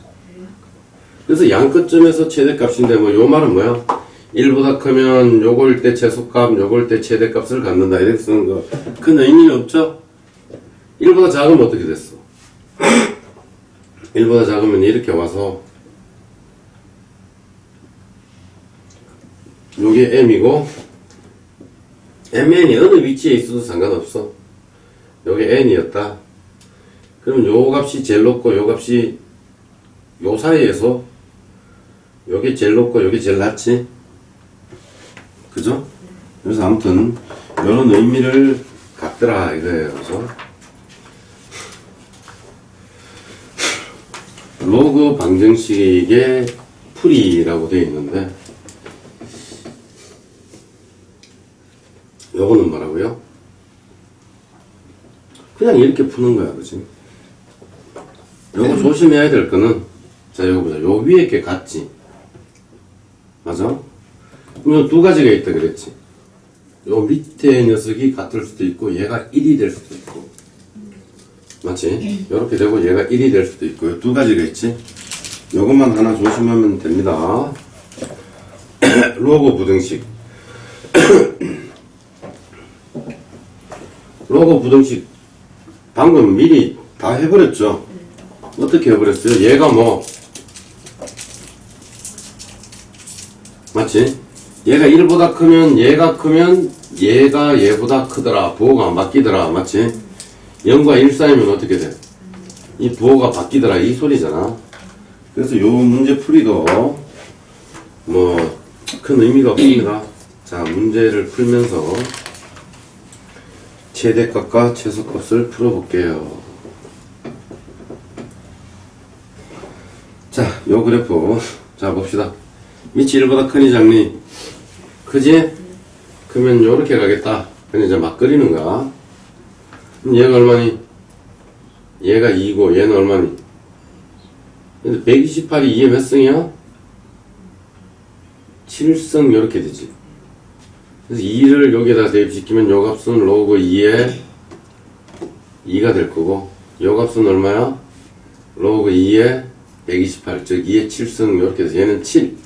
그래서 양 끝점에서 최대값인데 요 말은 뭐야? 1보다 크면 요걸 때 최소값, 요걸 때 최대값을 갖는다. 이렇게 쓰는 거. 큰 의미는 없죠? 1보다 작으면 어떻게 됐어? 1보다 작으면 이렇게 와서 요게 m이고 mn이 어느 위치에 있어도 상관없어. 여기 n이었다. 그럼 요 값이 제일 높고 요 값이 요 사이에서 여기 제일 높고 여기 제일 낮지? 그죠? 그래서 아무튼 이런 의미를 갖더라 이거예요. 그죠? 로그 방정식의 풀이라고 되어 있는데 요거는 뭐라고요? 그냥 이렇게 푸는 거야. 그지? 요거 조심해야 될 거는 자 요거 보자. 요 위에 게 같지? 맞아? 그럼 두 가지가 있다 그랬지? 요 밑에 녀석이 같을 수도 있고 얘가 1이 될 수도 있고 맞지? 요렇게 되고 얘가 1이 될 수도 있고 두 가지가 있지? 요것만 하나 조심하면 됩니다. 로그 부등식 로그 부등식 방금 미리 다 해버렸죠? 어떻게 해버렸어요? 얘가 뭐 맞지? 얘가 1보다 크면 얘가 크면 얘가 얘보다 크더라. 부호가 안 바뀌더라. 맞지? 0과 1 사이면 어떻게 돼? 이 부호가 바뀌더라. 이 소리잖아. 그래서 요 문제 풀이도 뭐 큰 의미가 없습니다. 자, 문제를 풀면서 최대값과 최소값을 풀어볼게요. 자, 요 그래프 자 봅시다. 밑이 1보다 크니 작니? 크지? 그러면 요렇게 가겠다. 그냥 이제 막 그리는 거야. 그럼 얘가 얼마니? 얘가 2고 얘는 얼마니? 근데 128이 2의 몇 승이야? 7승 요렇게 되지. 그래서 2를 여기에다 대입시키면 요 값은 로그 2의 2가 될 거고 요 값은 얼마야? 로그 2의 128, 즉 2의 7승 요렇게 돼서 얘는 7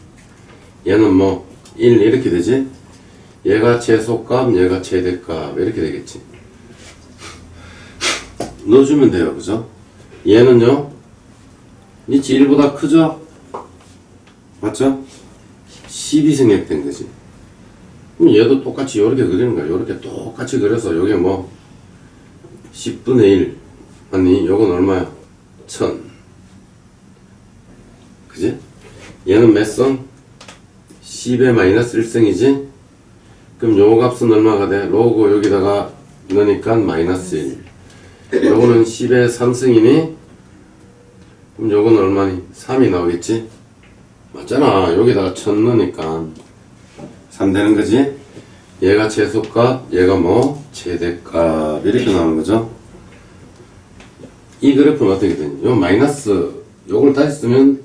얘는 뭐 1 이렇게 되지. 얘가 최소값 얘가 최대값 이렇게 되겠지. 넣어주면 돼요. 그죠? 얘는요 밑이 1보다 크죠? 맞죠? 10이 생략된 거지. 그럼 얘도 똑같이 요렇게 그리는 거야. 요렇게 똑같이 그려서 요게 뭐 10분의 1 아니 요건 얼마야? 1000 그지? 얘는 몇 성? 10의 마이너스 1승이지? 그럼 요 값은 얼마가 돼? 로그 여기다가 넣으니까 마이너스 1 요거는 10의 3승이니? 그럼 요건 얼마니? 3이 나오겠지? 맞잖아. 여기다가 1000 넣으니까 3 되는 거지? 얘가 최소값, 얘가 뭐? 최대값 이렇게 나오는 거죠? 이 그래프는 어떻게 되니? 요 마이너스 요걸 다시 쓰면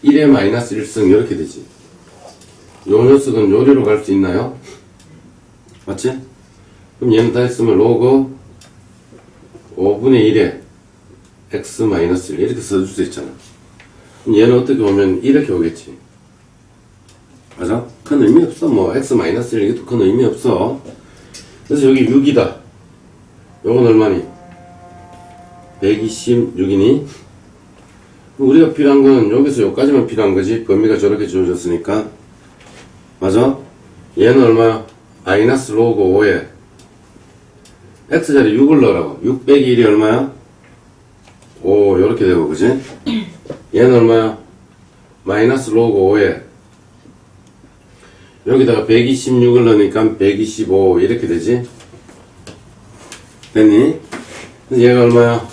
1의 마이너스 1승 이렇게 되지. 요 녀석은 요리로 갈 수 있나요? 맞지? 그럼 얘는 다시 쓰면 로그 5분의 1에 x 마이너스 1 이렇게 써줄 수 있잖아. 그럼 얘는 어떻게 보면 이렇게 오겠지. 맞아? 큰 의미 없어. 뭐 x 마이너스 1 이것도 큰 의미 없어. 그래서 여기 6이다. 요건 얼마니? 126이니? 우리가 필요한 건 여기서 여기까지만 필요한 거지. 범위가 저렇게 주어졌으니까. 맞아? 얘는 얼마야? 마이너스 로그 5에 x자리 6을 넣으라고. 6 빼기 1이 얼마야? 5 요렇게 되고 그지? 얘는 얼마야? 마이너스 로그 5에 여기다가 126을 넣으니까 125 이렇게 되지? 됐니? 그래서 얘가 얼마야?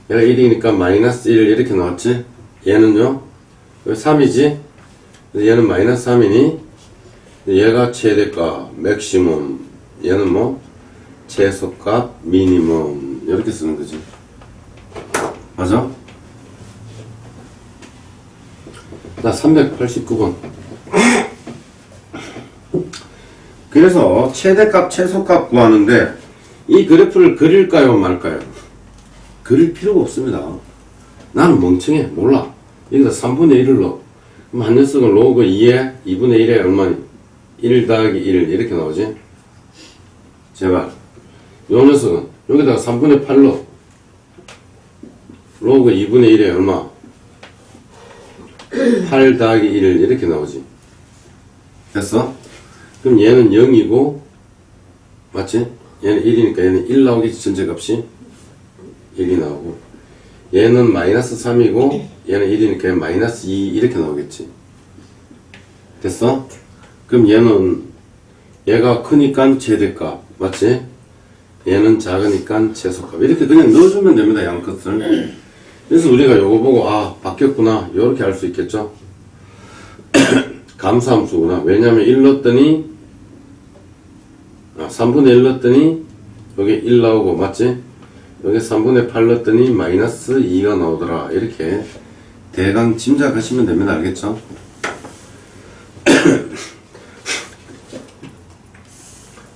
얘가 1이니까 마이너스 1 이렇게 나왔지? 얘는요? 3이지? 얘는 마이너스 3이니? 얘가 최대값, 맥시멈. 얘는 뭐? 최소값, 미니멈. 이렇게 쓰는 거지. 맞아? 나 389번. 그래서 최대값, 최소값 구하는데 이 그래프를 그릴까요, 말까요? 그릴 필요가 없습니다. 나는 멍청해. 몰라. 여기다 3분의 1을 넣어. 그럼 한 녀석은 로그 2에 2분의 1에 얼마니? 1 더하기 1 이렇게 나오지? 제발. 요 녀석은 여기다가 3분의 8 넣어. 로그 2분의 1에 얼마? 8 더하기 1 이렇게 나오지. 됐어? 그럼 얘는 0이고 맞지? 얘는 1이니까 얘는 1 나오겠지, 전체 값이. 1이 나오고. 얘는 마이너스 3이고, 얘는 1이니까 얘는 마이너스 2 이렇게 나오겠지. 됐어? 그럼 얘가 크니까 최대값. 맞지? 얘는 작으니까 최소값. 이렇게 그냥 넣어주면 됩니다, 양끝을. 그래서 우리가 요거 보고, 아, 바뀌었구나. 요렇게 알 수 있겠죠? 감소함수구나. 왜냐면 1 넣었더니, 3분의 1 넣었더니, 여기 1 나오고, 맞지? 여기 3분의 8 넣었더니, 마이너스 2가 나오더라. 이렇게 대강 짐작하시면 됩니다. 알겠죠?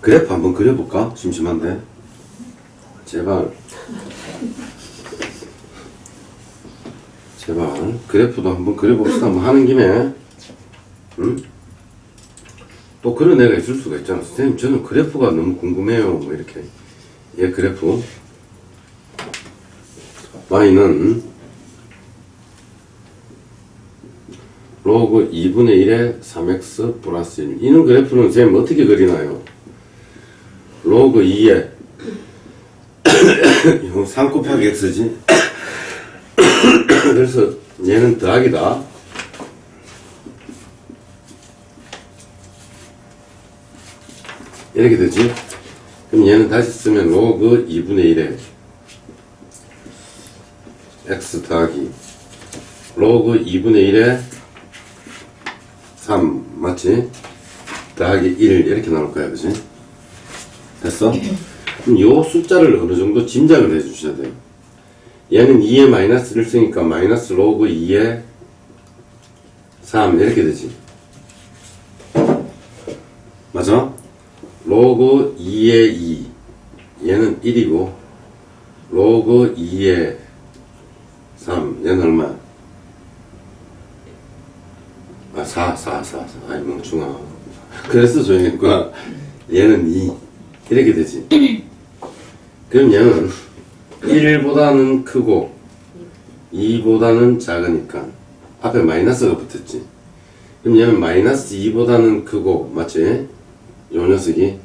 그래프 한번 그려볼까? 심심한데. 제발. 그래프도 한번 그려봅시다. 한번 하는 김에. 응? 또 그런 애가 있을 수가 있잖아. 선생님, 저는 그래프가 너무 궁금해요. 뭐 이렇게. 얘 그래프. y는 로그 2분의 1에 3x 플러스 1. 이런 그래프는 선생님 어떻게 그리나요? 로그 2에 3 곱하기 x지. 그래서 얘는 더하기다. 이렇게 되지. 그럼 얘는 다시 쓰면 로그 2분의 1에 x 더하기 로그 2분의 1에 3 맞지? 더하기 1 이렇게 나올 거야. 그지? 됐어? 그럼 요 숫자를 어느 정도 짐작을 해 주셔야 돼요. 얘는 2에 마이너스를 쓰니까 마이너스 로그 2에 3 이렇게 되지. 맞아? 로그 2에 2 얘는 1이고 로그 2에 3 얘는 얼마야? 4 아이 멍충아. 그래서 조용히 했구나. 얘는 2 이렇게 되지. 그럼 얘는 1보다는 크고 2보다는 작으니까 앞에 마이너스가 붙었지. 그럼 얘는 마이너스 2보다는 크고 맞지? 요 녀석이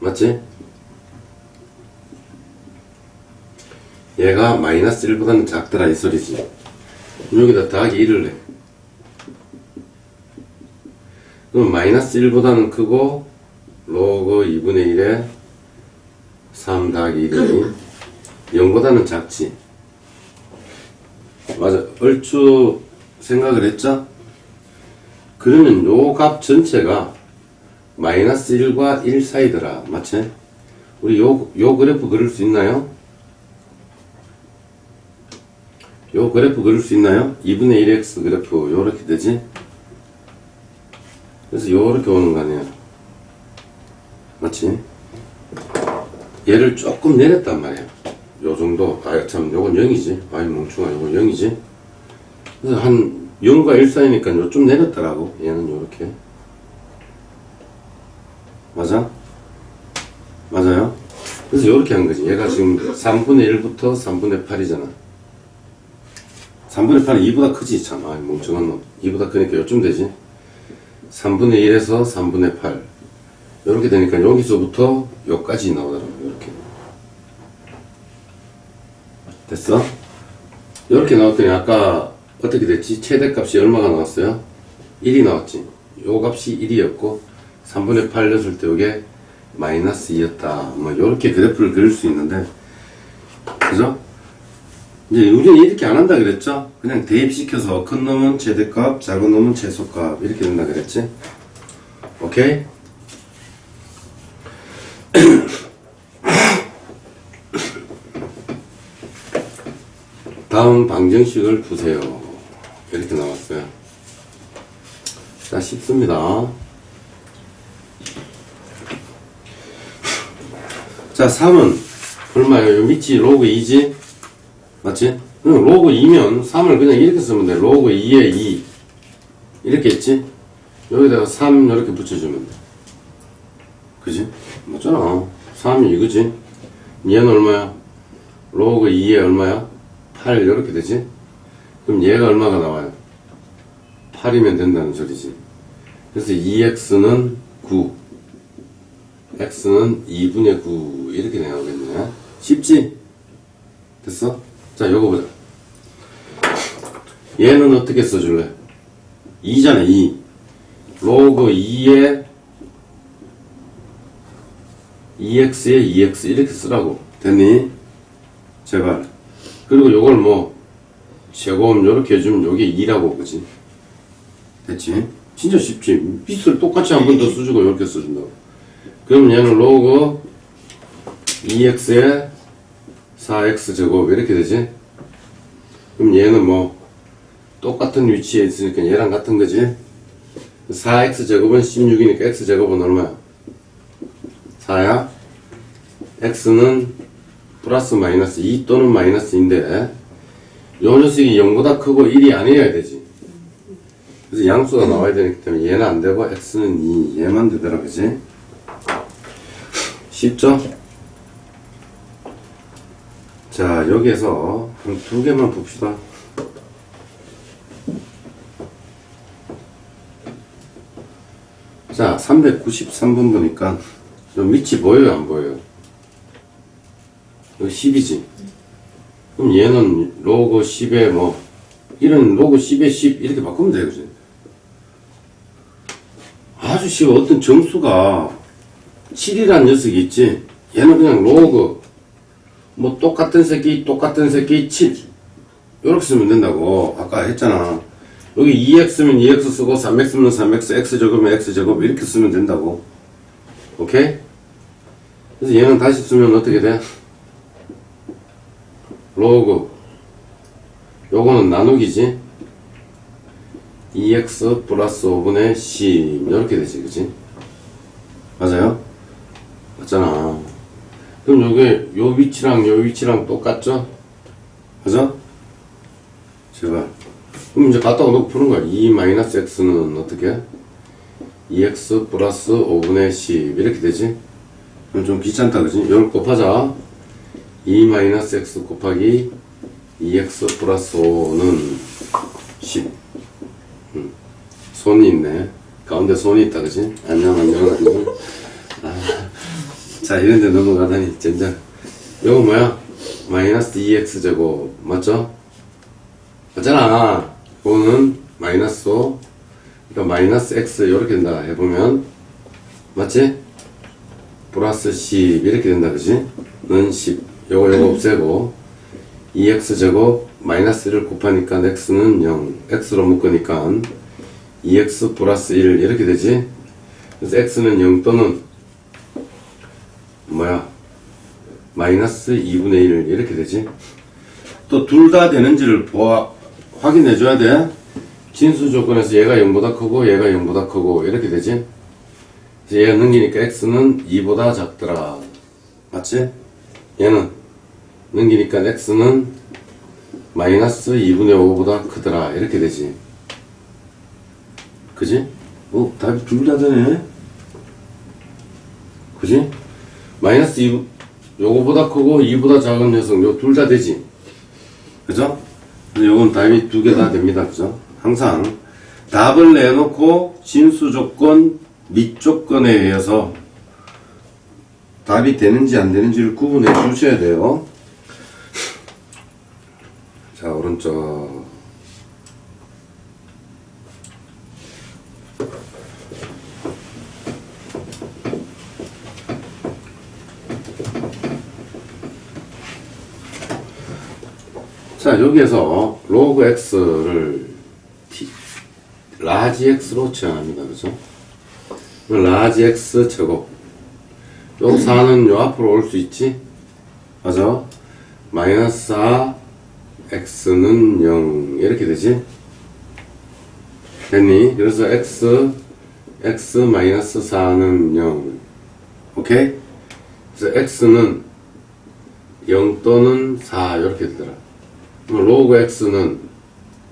맞지? 얘가 마이너스 1보다는 작더라 이 소리지. 여기다 더하기 1을 해. 그럼 마이너스 1보다는 크고 로그 2분의 1에 3 더하기 1이 0보다는 작지. 맞아. 얼추 생각을 했죠? 그러면 요 값 전체가 마이너스 1과 1 사이더라. 맞지? 우리 요 그래프 그릴 수 있나요? 요 그래프 그릴 수 있나요? 2분의 1x 그래프 요렇게 되지? 그래서 요렇게 오는 거 아니야. 맞지? 얘를 조금 내렸단 말이야. 요 정도. 참, 요건 0이지. 아이, 멍충아, 요건 0이지. 그래서 한 0과 1 사이니까 요 좀 내렸더라고. 얘는 요렇게. 맞아? 맞아요? 그래서 요렇게 한 거지. 얘가 지금 3분의 1부터 3분의 8이잖아. 3분의 8은 2보다 크지, 참. 아이, 멍청한 놈. 2보다 크니까 요쯤 되지. 3분의 1에서 3분의 8. 요렇게 되니까 여기서부터 여기까지 나오더라고. 요렇게. 됐어? 요렇게 나왔더니 아까 어떻게 됐지? 최대값이 얼마가 나왔어요? 1이 나왔지. 요 값이 1이었고 3분의 8 넣었을 때 요게 마이너스 2였다. 뭐 요렇게 그래프를 그릴 수 있는데, 그죠? 이제 우리는 이렇게 안 한다 그랬죠? 그냥 대입시켜서 큰 놈은 최대값, 작은 놈은 최소값 이렇게 된다 그랬지? 오케이? 다음 방정식을 푸세요. 이렇게 나왔어요. 자, 쉽습니다. 자, 3은 얼마예요? 요 밑이 로그 2지? 맞지? 그럼 로그 2면 3을 그냥 이렇게 쓰면 돼. 로그 2에 2 이렇게 했지? 여기다가 3 이렇게 붙여주면 돼. 그지? 맞잖아. 3이 이거지? 얘는 얼마야? 로그 2에 얼마야? 8 이렇게 되지? 그럼 얘가 얼마가 나와요? 8이면 된다는 소리지. 그래서 2x는 9 x는 2분의 9 이렇게 나오겠네. 쉽지? 됐어? 자, 요거 보자. 얘는 어떻게 써줄래? 2잖아, 2. 로그 2에 2x에 2x 이렇게 쓰라고. 됐니? 제발. 그리고 요걸 뭐 제곱 요렇게 해주면 요게 2라고, 그지? 됐지? 진짜 쉽지? 밑을 똑같이 한 번 더 써주고 요렇게 써준다고. 그럼 얘는 로그 2x에 4x 제곱 이렇게 되지? 그럼 얘는 뭐 똑같은 위치에 있으니까 얘랑 같은 거지? 4x 제곱은 16이니까 x 제곱은 얼마야? 4야? x는 플러스 마이너스 2 또는 마이너스인데 요 녀석이 0보다 크고 1이 아니어야 되지. 그래서 양수가 나와야 되기 때문에 얘는 안 되고 x는 2 얘만 되더라, 그지? 쉽죠? 자, 여기에서 한 두 개만 봅시다. 자, 393번 보니까 좀 밑이 보여요, 안 보여요? 이거 10이지? 그럼 얘는 로그 10에 뭐, 이런 로그 10에 10 이렇게 바꾸면 돼요, 그지? 아주 쉬워. 어떤 정수가 7이라는 녀석이 있지? 얘는 그냥 로그, 뭐 똑같은 새끼 7. 이렇게 쓰면 된다고. 아까 했잖아. 여기 2x면 2x 쓰고 3x면 3x, x제곱이면 x제곱 이렇게 쓰면 된다고. 오케이? 그래서 얘는 다시 쓰면 어떻게 돼? 로그 요거는 나누기지? 2x 플러스 5분의 10 이렇게 되지, 그치? 맞아요? 맞잖아. 그럼 요게 요 위치랑 똑같죠? 그죠? 제발. 그럼 이제 갖다가 놓고 푸는 거야. 2-x는 어떻게? 2x 플러스 5분의 10 이렇게 되지? 그럼 좀 귀찮다, 그지? 이걸 곱하자. 2-x 곱하기 2x 플러스 5는 10. 손이 있네. 가운데 손이 있다, 그지? 안녕. 자, 이런데 넘어가다니, 젠장. 요거 뭐야? 마이너스 2x 제곱. 맞죠? 맞잖아. 요거는 마이너스 5. 그러니까 마이너스 x 이렇게 된다 해보면 맞지? 플러스 10 이렇게 된다, 그지? 는 10. 요거 없애고 2x 제곱 마이너스 1을 곱하니까 x는 0. x로 묶으니까 2x 플러스 1 이렇게 되지? 그래서 x는 0 또는 뭐야? 마이너스 2분의 1 이렇게 되지? 또 둘 다 되는지를 확인해 줘야 돼. 진수 조건에서 얘가 0보다 크고 얘가 0보다 크고 이렇게 되지? 그래서 얘가 넘기니까 x는 2보다 작더라. 맞지? 얘는 넘기니까 x는 마이너스 2분의 5보다 크더라. 이렇게 되지. 그지? 답이 둘 다 되네. 그지? 마이너스 2, 요거보다 크고 2보다 작은 녀석, 요 둘 다 되지. 그죠? 근데 요건 답이 두 개 다 됩니다. 그죠? 항상 답을 내놓고 진수 조건, 및 조건에 의해서 답이 되는지 안 되는지를 구분해 주셔야 돼요. 자, 오른쪽. 자, 여기에서 로그 x를 라지 x로 취합니다. 그죠? 라지 x 제곱. 요 4는 요 앞으로 올 수 있지? 맞아? 마이너스 4 x는 0 이렇게 되지? 됐니? 그래서 x 마이너스 4는 0. 오케이? 그래서 x는 0 또는 4 이렇게 되더라. 그럼 로그 x는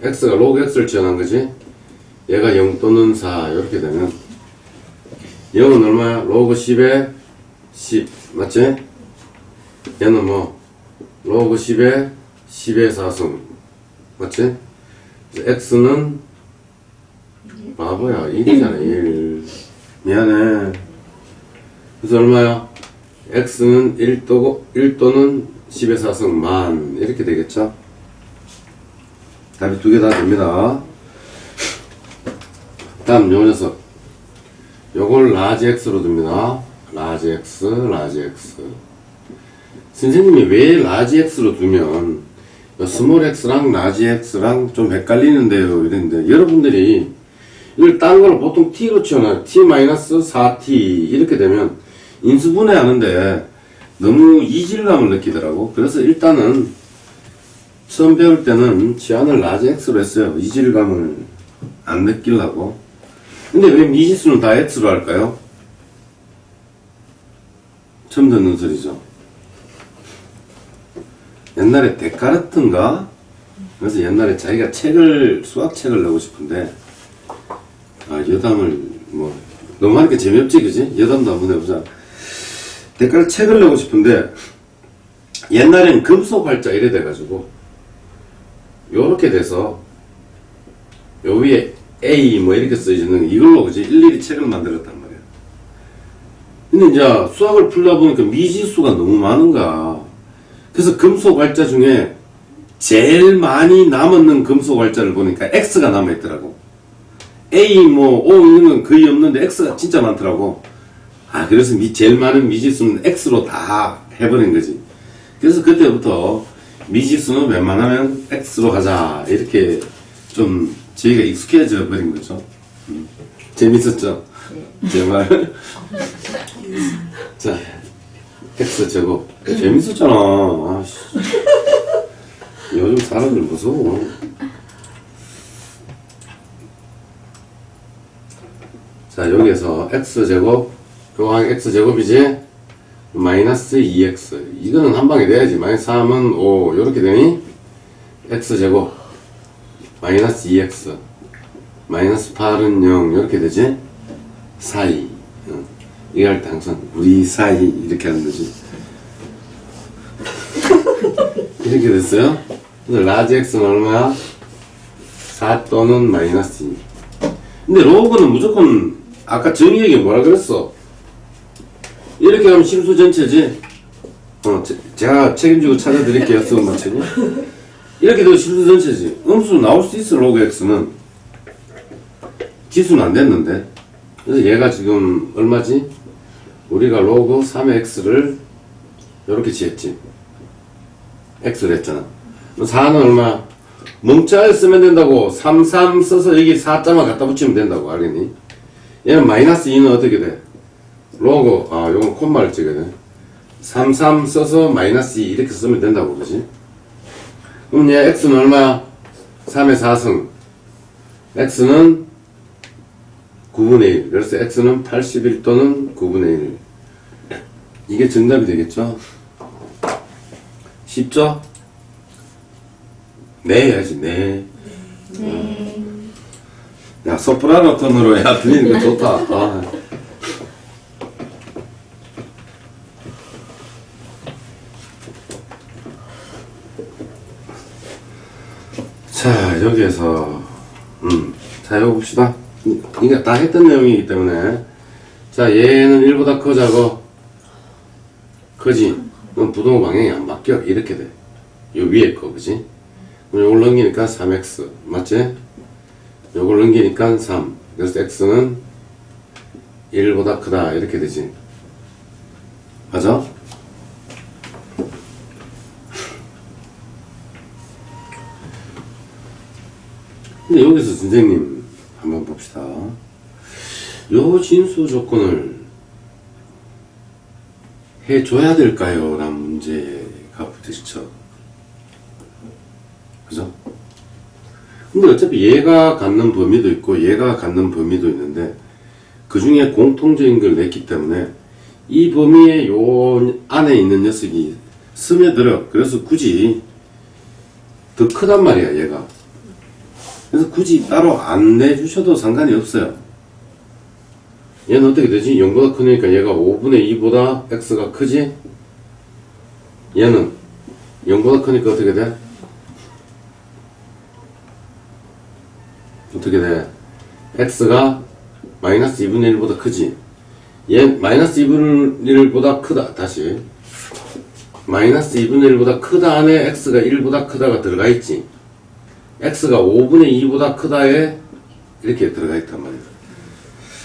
x가 로그 x를 지원한 거지? 얘가 0 또는 4 이렇게 되면 0은 얼마야? 로그 10에 10 맞지? 얘는 뭐 로그 10에 10의 4승 맞지? x는 바보야 1이잖아 1. 미안해. 그래서 이제부터 얼마야? x는 1 또는 10의 4승 만 이렇게 되겠죠? 답이 두 개 다 됩니다. 다음 요 녀석 요걸 라지 x로 둡니다. 라지 x 선생님이 왜 라지 x로 두면 스몰 x랑 라지 x랑 좀 헷갈리는데요 이랬는데 여러분들이 이걸 딴 걸 보통 t로 치워놔요. t-4t 이렇게 되면 인수분해 하는데 너무 이질감을 느끼더라고. 그래서 일단은 처음 배울 때는 치환을 라지 x로 했어요. 이질감을 안 느끼려고. 근데 왜 미지수는 다 x로 할까요? 처음 듣는 소리죠. 옛날에 데카르트인가? 그래서 옛날에 자기가 수학책을 내고 싶은데 여담을 너무 하니까 재미없지 그지? 여담도 한번 해보자. 데카르트 책을 내고 싶은데 옛날엔 금속 활자 이래 돼가지고 요렇게 돼서 요 위에 A 이렇게 써있는 이걸로 그지? 일일이 책을 만들었단 말이야. 근데 이제 수학을 풀다 보니까 미지수가 너무 많은 거야. 그래서 금속 활자 중에 제일 많이 남았는 금속 활자를 보니까 X가 남아있더라고. A O 있는 건 거의 없는데 X가 진짜 많더라고. 그래서 제일 많은 미지수는 X로 다 해버린 거지. 그래서 그때부터 미지수는 웬만하면 X로 하자 이렇게 좀 저희가 익숙해져 버린 거죠. 재밌었죠? 제 말. 자, X제곱. 재밌었잖아. 아씨. 요즘 사람들 무서워. 자, 여기에서 X제곱, 교환 X제곱이지? 마이너스 2X. 이거는 한 방에 돼야지. 마이너스 3은 5. 요렇게 되니? X제곱. 마이너스 2X. 마이너스 8은 0. 요렇게 되지? 사이. 이거 할 때 항상 우리 사이 이렇게 하는 거지. 이렇게 됐어요? 근데 라지 X는 얼마야? 4 또는 마이너스 2. 근데 로그는 무조건 아까 정의에게 뭐라 그랬어? 이렇게 하면 심수 전체지. 제가 책임지고 찾아드릴게요. 수업 마치고. 이렇게 되면 심수 전체지. 음수 나올 수 있어. 로그 X는. 지수는 안 됐는데. 그래서 얘가 지금 얼마지? 우리가 로그 3의 X를 이렇게 지었지. X를 했잖아. 4는 얼마? 뭉쳐야 쓰면 된다고. 3 써서 여기 4자만 갖다 붙이면 된다고. 알겠니? 얘는 마이너스 2는 어떻게 돼? 로그, 요건 콤마를 찍어야 돼. 3 써서 마이너스 2 이렇게 쓰면 된다고. 그지? 그럼 얘 X는 얼마야? 3의 4승. X는 9분의 1. 그래서 X는 81 또는 9분의 1. 이게 정답이 되겠죠? 쉽죠? 네 해야지. 네. 야, 소프라노 톤으로 야 들리는 거 좋다. 자, 여기에서 자, 이거 봅시다. 이게 다 했던 내용이기 때문에 자, 얘는 1보다 커자고 크지? 그럼 부동호 방향이 안 바뀌어. 이렇게 돼. 요 위에 거, 그지? 그럼 요걸 넘기니까 3x. 맞지? 요걸 넘기니까 3. 그래서 x는 1보다 크다. 이렇게 되지. 맞아? 근데 여기서 선생님 한번 봅시다. 요 진수 조건을 해줘야 될까요? 라는 문제가 부딪혀. 그죠? 근데 어차피 얘가 갖는 범위도 있고 얘가 갖는 범위도 있는데 그 중에 공통적인 걸 냈기 때문에 이 범위의 요 안에 있는 녀석이 스며들어. 그래서 굳이 더 크단 말이야 얘가. 그래서 굳이 따로 안 내주셔도 상관이 없어요. 얘는 어떻게 되지? 0보다 크니까 얘가 5분의 2보다 x가 크지? 얘는 0보다 크니까 어떻게 돼? 어떻게 돼? x가 마이너스 2분의 1보다 크지? 얘 마이너스 2분의 1보다 크다. 다시 마이너스 2분의 1보다 크다 안에 x가 1보다 크다가 들어가 있지. x가 5분의 2보다 크다에 이렇게 들어가 있단 말이야.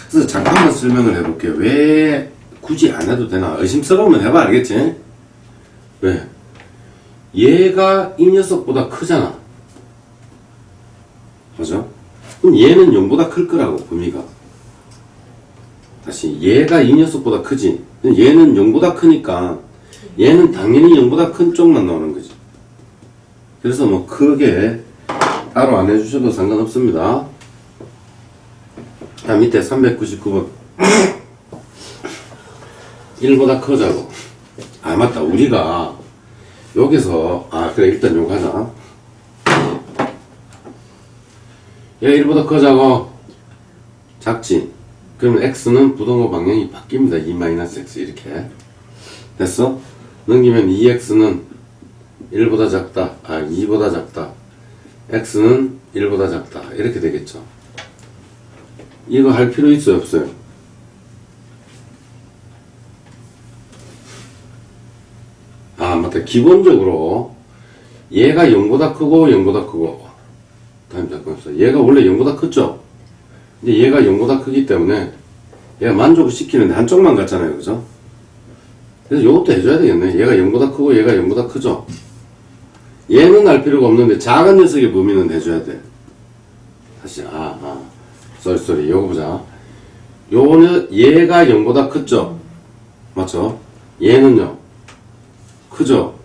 그래서 잠깐만 설명을 해볼게요. 왜 굳이 안 해도 되나? 의심스러우면 해봐 알겠지? 왜? 얘가 이 녀석보다 크잖아. 그죠? 그럼 얘는 0보다 클 거라고 범위가. 다시 얘가 이 녀석보다 크지. 얘는 0보다 크니까 얘는 당연히 0보다 큰 쪽만 나오는 거지. 그래서 뭐 크게 따로 안 해주셔도 상관없습니다. 자, 밑에 399번 1보다 크자고. 아 맞다, 우리가 여기서 그래 일단 요거 하자. 얘 1보다 크자고. 작지? 그러면 x는 부동호 방향이 바뀝니다. 2-x 이렇게 됐어? 넘기면 2x는 1보다 작다. 2보다 작다. x는 1보다 작다. 이렇게 되겠죠. 이거 할 필요 있어요 없어요? 맞다. 기본적으로 얘가 0보다 크고 0보다 크고 다음 잠깐 없어요. 얘가 원래 0보다 크죠? 근데 얘가 0보다 크기 때문에 얘가 만족을 시키는데 한쪽만 같잖아요. 그죠? 그래서 요것도 해줘야 되겠네. 얘가 0보다 크고 얘가 0보다 크죠? 얘는 알 필요가 없는데 작은 녀석의 범위는 해줘야 돼. 다시 쏘리 요거 보자. 요거는 얘가 0보다 크죠? 맞죠? 얘는요 크죠?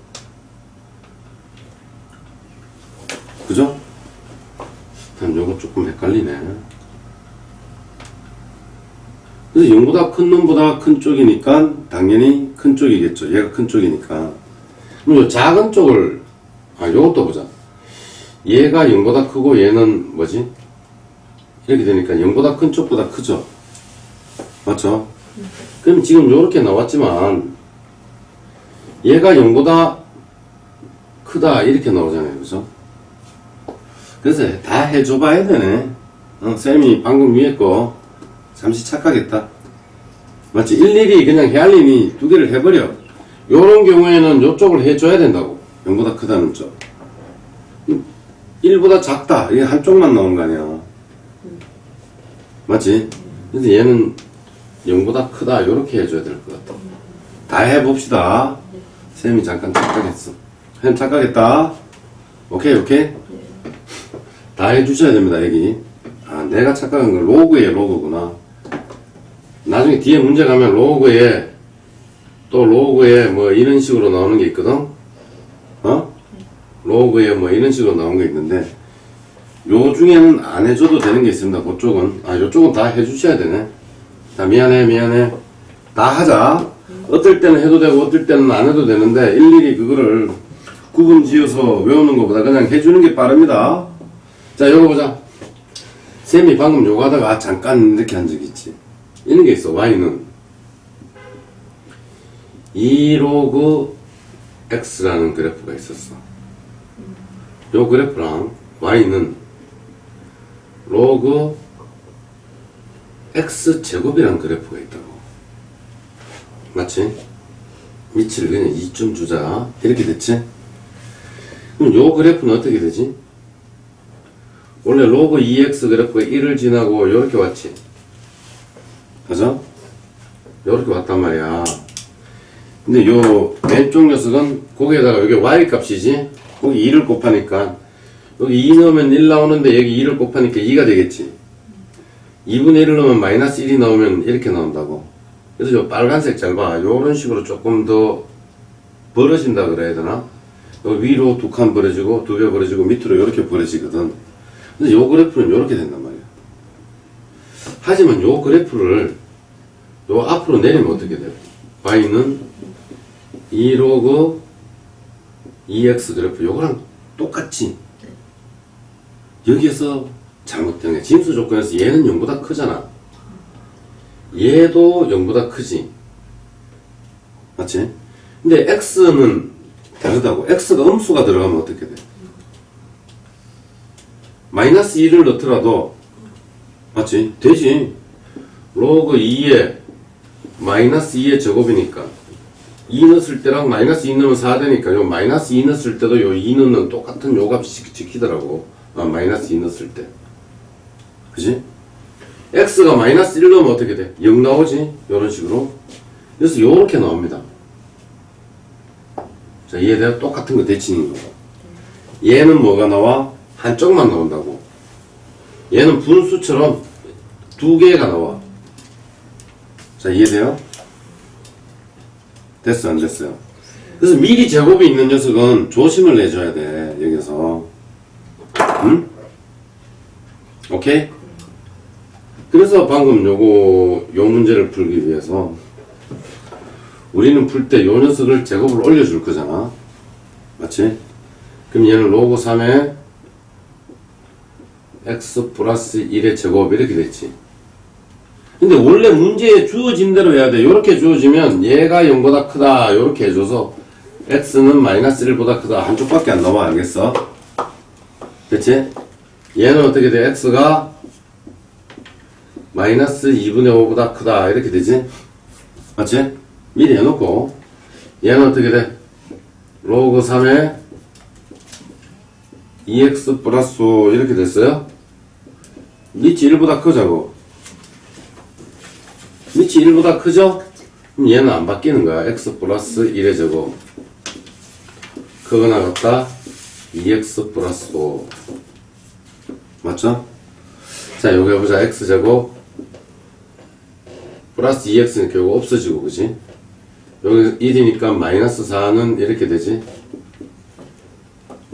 그죠? 그럼 요거 조금 헷갈리네. 그래서 0보다 큰 놈보다 큰 쪽이니까 당연히 큰 쪽이겠죠. 얘가 큰 쪽이니까. 그럼 요 작은 쪽을 요것도 보자. 얘가 0보다 크고 얘는 뭐지? 이렇게 되니까 0보다 큰 쪽보다 크죠? 맞죠? 그럼 지금 요렇게 나왔지만 얘가 0보다 크다 이렇게 나오잖아요. 그죠? 그래서 다 해줘 봐야 되네. 쌤이 방금 위에 거 잠시 착각했다. 맞지? 일일이 그냥 헤알림이 두 개를 해버려. 요런 경우에는 요쪽을 해줘야 된다고. 0보다 크다는 쪽. 1보다 작다. 이게 한쪽만 나오는 거 아니야. 맞지? 그래서 얘는 0보다 크다. 요렇게 해줘야 될 것 같아. 다 해봅시다. 쌤이 잠깐 착각했어. 쌤 착각했다. 오케이? 다 해주셔야 됩니다. 여기. 내가 착각한 건 로그의 로그구나. 나중에 뒤에 문제 가면 로그에 또 로그에 뭐 이런 식으로 나오는 게 있거든. 로그에 뭐 이런 식으로 나오는 게 있는데 요 중에는 안 해줘도 되는 게 있습니다. 그쪽은 요쪽은 다 해주셔야 되네. 자, 미안해. 다 하자. 어떨 때는 해도 되고 어떨 때는 안 해도 되는데 일일이 그거를 구분 지어서 외우는 것보다 그냥 해주는 게 빠릅니다. 자, 요거 보자. 쌤이 방금 요거 하다가 잠깐 이렇게 한 적 있지. 이런 게 있어. y는 2로그 x라는 그래프가 있었어. 요 그래프랑 y는 로그 x제곱이라는 그래프가 있다고. 맞지? 위치를 그냥 2점 주자. 이렇게 됐지? 그럼 요 그래프는 어떻게 되지? 원래 로그 2x 그래프가 1을 지나고 요렇게 왔지? 그죠? 요렇게 왔단 말이야. 근데 요 왼쪽 녀석은 거기에다가 여기 y 값이지? 거기 2를 곱하니까 여기 2 넣으면 1 나오는데 여기 2를 곱하니까 2가 되겠지. 2분의 1을 넣으면 마이너스 1이 나오면 이렇게 나온다고. 그래서 요 빨간색 잘 봐. 요런 식으로 조금 더 벌어진다 그래야 되나? 여기 위로 두 칸 벌어지고 두 배 벌어지고 밑으로 이렇게 벌어지거든. 근데 요 그래프는 요렇게 된단 말이야. 하지만 요 그래프를 요 앞으로 내리면 어떻게 돼요? y는 2로그 2x 그래프 요거랑 똑같지? 여기에서 잘못된 게 진수 조건에서 얘는 0보다 크잖아. 얘도 0보다 크지. 맞지? 근데 x는 다르다고. x가 음수가 들어가면 어떻게 돼? 마이너스 2를 넣더라도 맞지? 되지. 로그 2에 마이너스 2의 제곱이니까 2 넣었을 때랑 마이너스 2 넣으면 4 되니까 요 마이너스 2 넣었을 때도 요 2 넣는 똑같은 요 값이 지키더라고. 마이너스 2 넣었을 때. 그지? x가 마이너스 1 넣으면 어떻게 돼? 0 나오지? 요런 식으로. 그래서 요렇게 나옵니다. 자, 이해돼요? 똑같은 거 대칭인 거. 얘는 뭐가 나와? 한쪽만 나온다고. 얘는 분수처럼 두 개가 나와. 자, 이해돼요? 됐어, 안 됐어요? 그래서 미리 제곱이 있는 녀석은 조심을 내줘야 돼, 여기서. 응? 오케이? 그래서 방금 요 문제를 풀기 위해서 우리는 풀 때 요 녀석을 제곱을 올려줄 거잖아. 맞지? 그럼 얘는 로그 3에 x 플러스 1의 제곱 이렇게 됐지. 근데 원래 문제에 주어진 대로 해야 돼. 요렇게 주어지면 얘가 0보다 크다 요렇게 해줘서 x는 마이너스 1보다 크다 한쪽밖에 안 나와. 알겠어? 됐지? 얘는 어떻게 돼? x가 마이너스 2분의 5보다 크다 이렇게 되지? 맞지? 미리 해놓고 얘는 어떻게 돼? 로그 3에 2x 플러스 5 이렇게 됐어요? 밑이 1보다 크자고. 밑이 1보다 크죠? 그럼 얘는 안 바뀌는 거야. x 플러스 1의 제곱 그거나 같다 2x 플러스 5 맞죠? 자, 여기 해보자. x제곱 플러스 2x는 결국 없어지고, 그지? 여기 1이니까 마이너스 4는 이렇게 되지.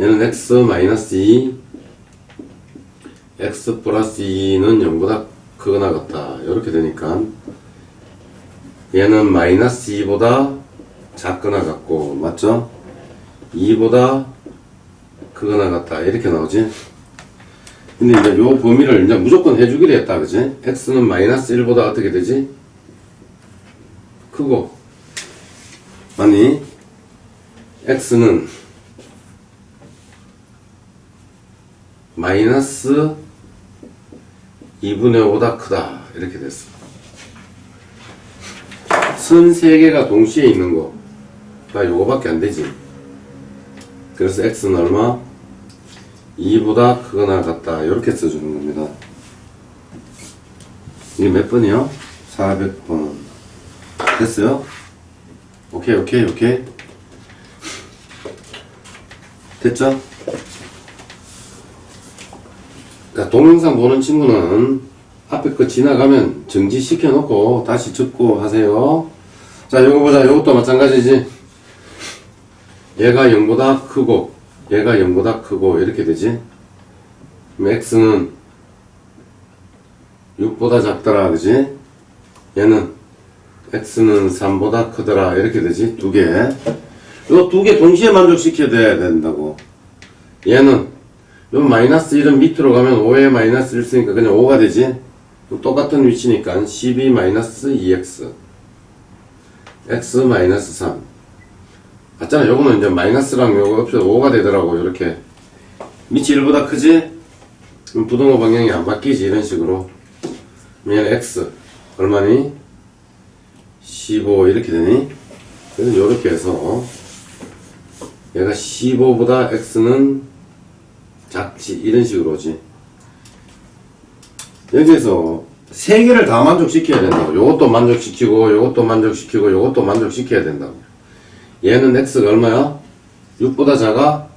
얘는 x 마이너스 2 x 플러스 2는 0보다 크거나 같다 이렇게 되니까 얘는 마이너스 2보다 작거나 같고 맞죠? 2보다 크거나 같다 이렇게 나오지. 근데 이제 요 범위를 이제 무조건 해주기로 했다. 그지? x는 마이너스 1보다 어떻게 되지? 크고 아니 x는 마이너스 2분의 5보다 크다 이렇게 됐어. 선 3개가 동시에 있는 거가 요거밖에 안 되지. 그래서 x는 얼마? 2보다 크거나 같다 이렇게 써주는 겁니다. 이게 몇 번이요? 400번 됐어요? 오케이 됐죠? 그러니까 동영상 보는 친구는 앞에 거 지나가면 정지시켜 놓고 다시 듣고 하세요. 자, 요거 보자. 요것도 마찬가지지. 얘가 0보다 크고 얘가 0보다 크고 이렇게 되지. 그럼 x는 6보다 작더라. 그지? 얘는 x는 3보다 크더라. 이렇게 되지. 두 개. 요 두 개 동시에 만족시켜야 된다고. 얘는 요 마이너스 1은 밑으로 가면 5에 마이너스 1 쓰니까 그냥 5가 되지. 똑같은 위치니까 12 마이너스 2x x 마이너스 3 맞잖아. 요거는 이제 마이너스랑 요거 합쳐서 5가 되더라고. 요렇게 밑이 1보다 크지? 그럼 부등호 방향이 안 바뀌지. 이런 식으로. 얘는 x 얼마니? 15 이렇게 되니? 그래서 요렇게 해서 얘가 15보다 x는 작지. 이런 식으로 오지. 여기에서 세 개를 다 만족시켜야 된다고. 요것도 만족시키고 요것도 만족시키고 요것도 만족시켜야 된다고. 얘는 x가 얼마야? 6보다 작아?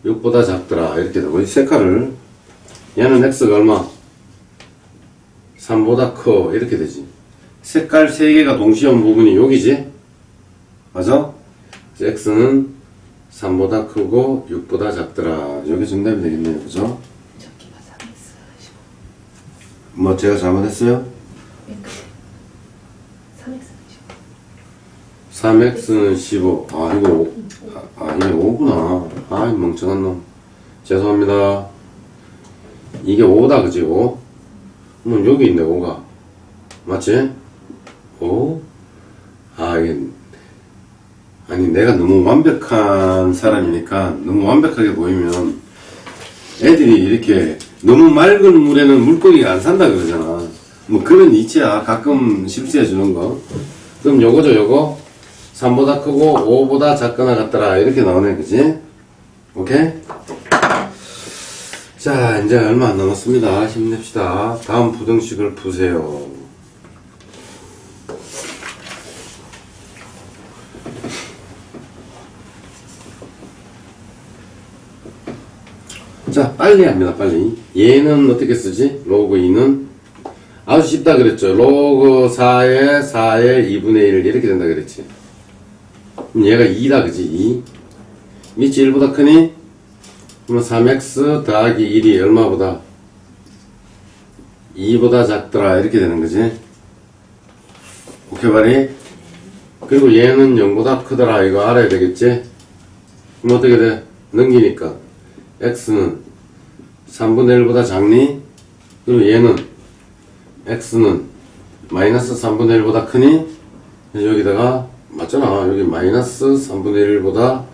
6보다 작더라. 이렇게 되고 이 색깔을 얘는 x가 얼마? 3보다 커. 이렇게 되지. 색깔 3개가 동시에 온 부분이 여기지? 맞아? 그래서 x는 3보다 크고 6보다 작더라. 여기 정답이 되겠네요. 그죠? 저기가 3x 15. 뭐 제가 잘못했어요? 3x는 15. 아 이거 5. 이게 5구나. 이 멍청한 놈. 죄송합니다. 이게 5다. 그지? 5? 그럼 여기 있네 5가. 맞지? 5? 이게 아니 내가 너무 완벽한 사람이니까 너무 완벽하게 보이면 애들이 이렇게 너무 맑은 물에는 물고기가 안 산다 그러잖아. 뭐 그런 이치야. 가끔 실수해 주는 거. 그럼 요거죠, 요거. 3보다 크고 5보다 작거나 같더라. 이렇게 나오네, 그지? 오케이? 자, 이제 얼마 안 남았습니다. 힘냅시다. 다음 부등식을 푸세요. 자, 빨리 합니다, 빨리. 얘는 어떻게 쓰지? 로그 2는 아주 쉽다 그랬죠. 로그 4에 4에 2분의 1 이렇게 된다 그랬지. 그럼 얘가 2다, 그지? 2. 밑이 1보다 크니? 그러면 3x 더하기 1이 얼마보다? 2보다 작더라. 이렇게 되는 거지. 오케이, 말이? 그리고 얘는 0보다 크더라. 이거 알아야 되겠지? 그럼 어떻게 돼? 넘기니까. x는 3분의 1보다 작니? 그리고 얘는 x는 마이너스 3분의 1보다 크니? 여기다가 맞잖아. 여기 마이너스 3분의 1보다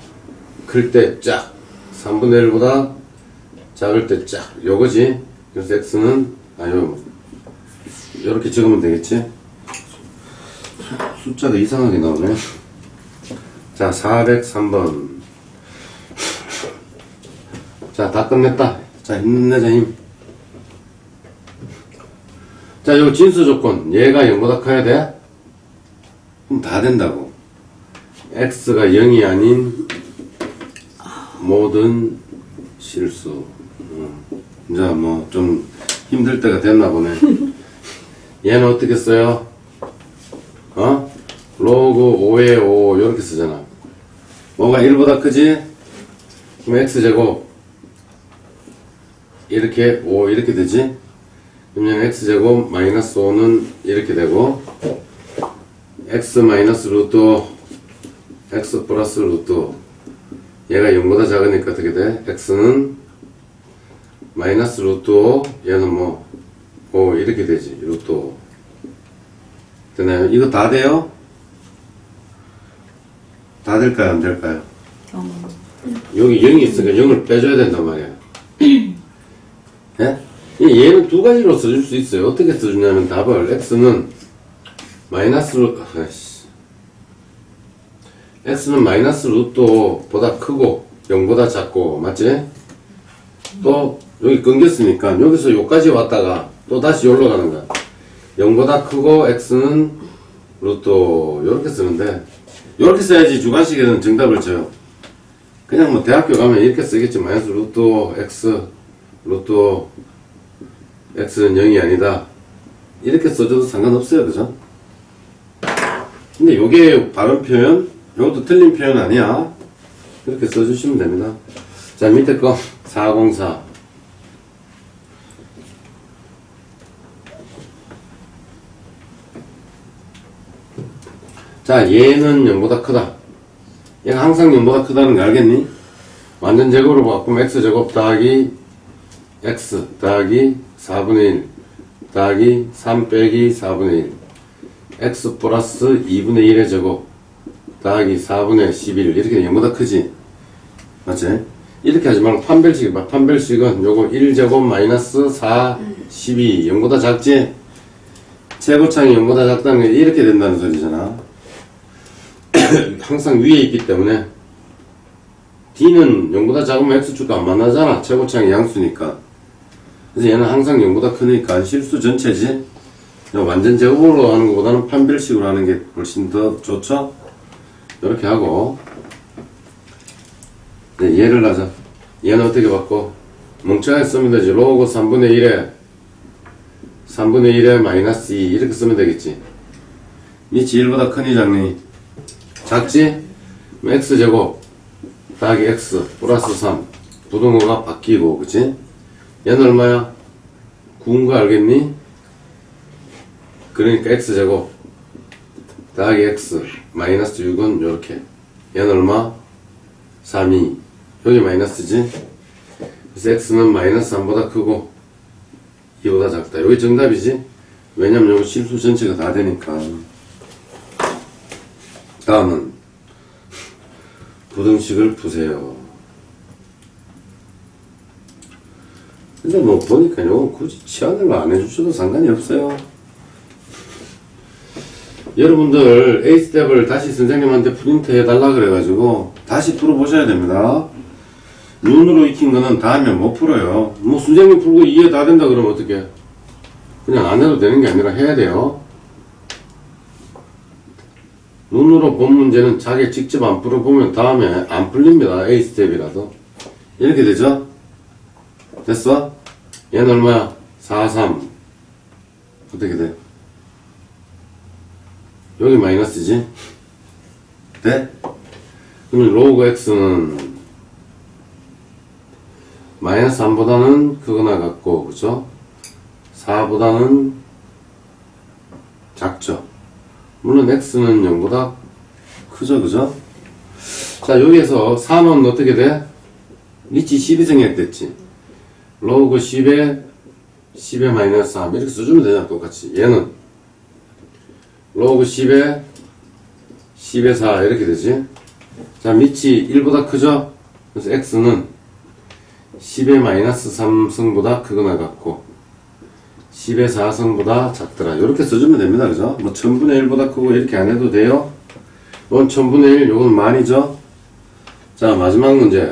클 때 짝, 3분의 1보다 작을 때 짝, 요거지. 그래서 x는 요렇게 적으면 되겠지. 숫자가 이상하게 나오네. 자, 403번. 자, 다 끝냈다. 자, 힘내자, 힘. 자, 요 진수 조건. 얘가 0보다 커야 돼? 그럼 다 된다고. x가 0이 아닌 모든 실수. 이제 뭐 좀 힘들 때가 됐나 보네. 얘는 어떻게 써요? 로그 5에 5 요렇게 쓰잖아. 뭐가 1보다 크지? 그럼 x제곱 이렇게 5 이렇게 되지? 그러면 x제곱 마이너스 5는 이렇게 되고 x 마이너스 루트 5 x 플러스 루트 5 얘가 0보다 작으니까 어떻게 돼? x는 마이너스 루트 5 얘는 뭐 5 이렇게 되지. 루트 5 되나요? 이거 다 돼요? 다 될까요? 안 될까요? 여기 0이 있으니까 0을 빼줘야 된단 말이야. 예? 얘는 두 가지로 써줄 수 있어요. 어떻게 써주냐면 답을 x는 마이너스 x는 마이너스 루트 5보다 크고 0보다 작고 맞지? 또 여기 끊겼으니까 여기서 여기까지 왔다가 또 다시 여기로 가는 거야. 0보다 크고 x는 루트 5 이렇게 쓰는데 이렇게 써야지 주관식에는 정답을 줘요. 그냥 뭐 대학교 가면 이렇게 쓰겠지. 마이너스 루트 5 x 루트 5 x는 0이 아니다 이렇게 써줘도 상관없어요. 그죠? 근데 요게 바른 표현 요것도 틀린 표현 아니야. 이렇게 써주시면 됩니다. 자, 밑에 거 404 자, 얘는 0보다 크다. 얘가 항상 0보다 크다는 거 알겠니? 완전 제곱으로 바꾸면 x제곱 더하기 x 더하기 4분의 1 더하기 3 빼기 4분의 1 x 플러스 2분의 1의 제곱 더하기 4분의 11 이렇게 0보다 크지? 맞지? 이렇게 하지 말고 판별식 봐. 판별식은 요거 1제곱 마이너스 4 12 0보다 작지? 최고창이 0보다 작다는 게 이렇게 된다는 소리잖아. 항상 위에 있기 때문에 D는 0보다 작으면 X축과 안 만나잖아. 최고창이 양수니까. 그래서 얘는 항상 0보다 크니까 실수 전체지. 완전 제곱으로 하는 것보다는 판별식으로 하는 게 훨씬 더 좋죠? 이렇게 하고 네, 얘를 하자. 얘는 어떻게 바꿔? 멍청하게 쓰면 되지. 로그 3분의 1에 마이너스 2 이렇게 쓰면 되겠지. 밑이 1보다 크니 작니? 작지? x제곱 더하기 x 플러스 3 부등호가 바뀌고 그치? 얘는 얼마야? 9인 거 알겠니? 그러니까 x제곱 더하기 x 마이너스 6은 요렇게 얘는 얼마? 3이 여기 마이너스지? 그래서 x는 마이너스 3보다 크고 2보다 작다. 여기 정답이지? 왜냐면 여기 실수 전체가 다 되니까. 다음은 부등식을 푸세요. 근데 뭐 보니까 요거 굳이 치환을 안 해주셔도 상관이 없어요. 여러분들 A스텝을 다시 선생님한테 프린트 해달라 그래가지고 다시 풀어보셔야 됩니다. 눈으로 익힌 거는 다음에 못 풀어요. 뭐 선생님 풀고 이해 다 된다 그러면 어떡해. 그냥 안 해도 되는 게 아니라 해야 돼요. 눈으로 본 문제는 자기 직접 안 풀어보면 다음에 안 풀립니다. A스텝이라도. 이렇게 되죠? 됐어? 얘는 얼마야? 4, 3. 어떻게 돼? 여기 마이너스지? 돼? 그러면 로그 x는 마이너스 3보다는 크거나 같고, 그죠? 4보다는 작죠? 물론 x는 0보다 크죠, 그죠? 자, 여기에서 3은 어떻게 돼? 밑이 12생략 됐지? 로그 10에 마이너스 3 이렇게 써주면 되잖아, 똑같이. 얘는 로그 10에 4 이렇게 되지. 자, 밑이 1보다 크죠? 그래서 x는 10의 마이너스 3승보다 크거나 같고 10의 4승보다 작더라. 이렇게 써주면 됩니다. 그죠? 뭐 1000분의 1보다 크고 이렇게 안 해도 돼요. 이건 1000분의 1, 요건 만이죠? 자, 마지막 문제.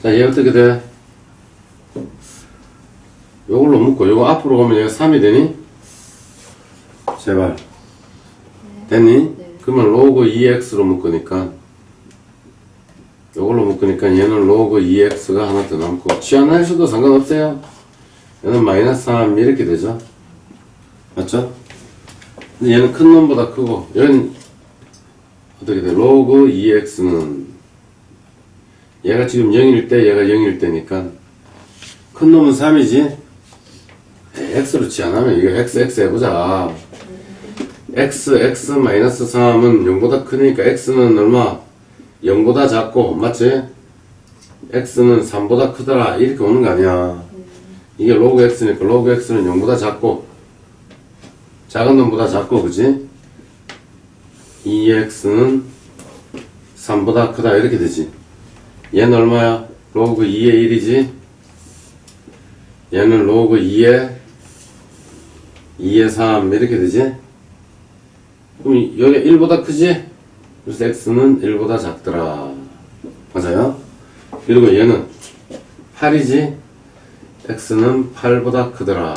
자, 얘 어떻게 돼? 요걸로 묶고, 요거 앞으로 가면 얘가 3이 되니? 제발. 됐니? 네. 그러면 로그 2x로 묶으니까, 요걸로 묶으니까 얘는 로그 2x가 하나 더 남고, 취하나 해서도 상관없어요. 얘는 마이너스 3 이렇게 되죠? 맞죠? 근데 얘는 큰 놈보다 크고, 얘는 어떻게 돼? 로그 2x는 얘가 지금 0일 때 얘가 0일 때니까 큰 놈은 3이지 x로 치환하면 이거 x 해보자. x 마이너스 3은 0보다 크니까 x는 얼마? 0보다 작고 맞지? x는 3보다 크더라 이렇게 오는 거 아니야. 이게 로그 x니까 로그 x는 0보다 작고 작은 놈보다 작고 그지? 2x는 3보다 크다 이렇게 되지. 얘는 얼마야? 로그 2의 1이지? 얘는 로그 2의 3 이렇게 되지? 그럼 여기 1보다 크지? 그래서 x는 1보다 작더라. 맞아요? 그리고 얘는 8이지? x는 8보다 크더라.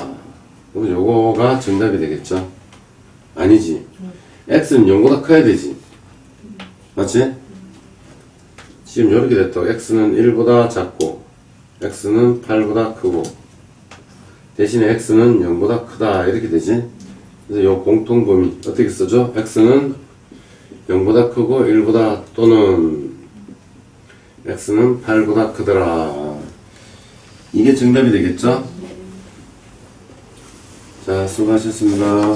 그럼 요거가 정답이 되겠죠? 아니지. x는 0보다 커야 되지. 맞지? 지금 이렇게 됐다. x는 1보다 작고 x는 8보다 크고 대신에 x는 0보다 크다 이렇게 되지. 그래서 요 공통범위 어떻게 쓰죠? x는 0보다 크고 1보다 또는 x는 8보다 크더라. 이게 정답이 되겠죠? 자, 수고하셨습니다.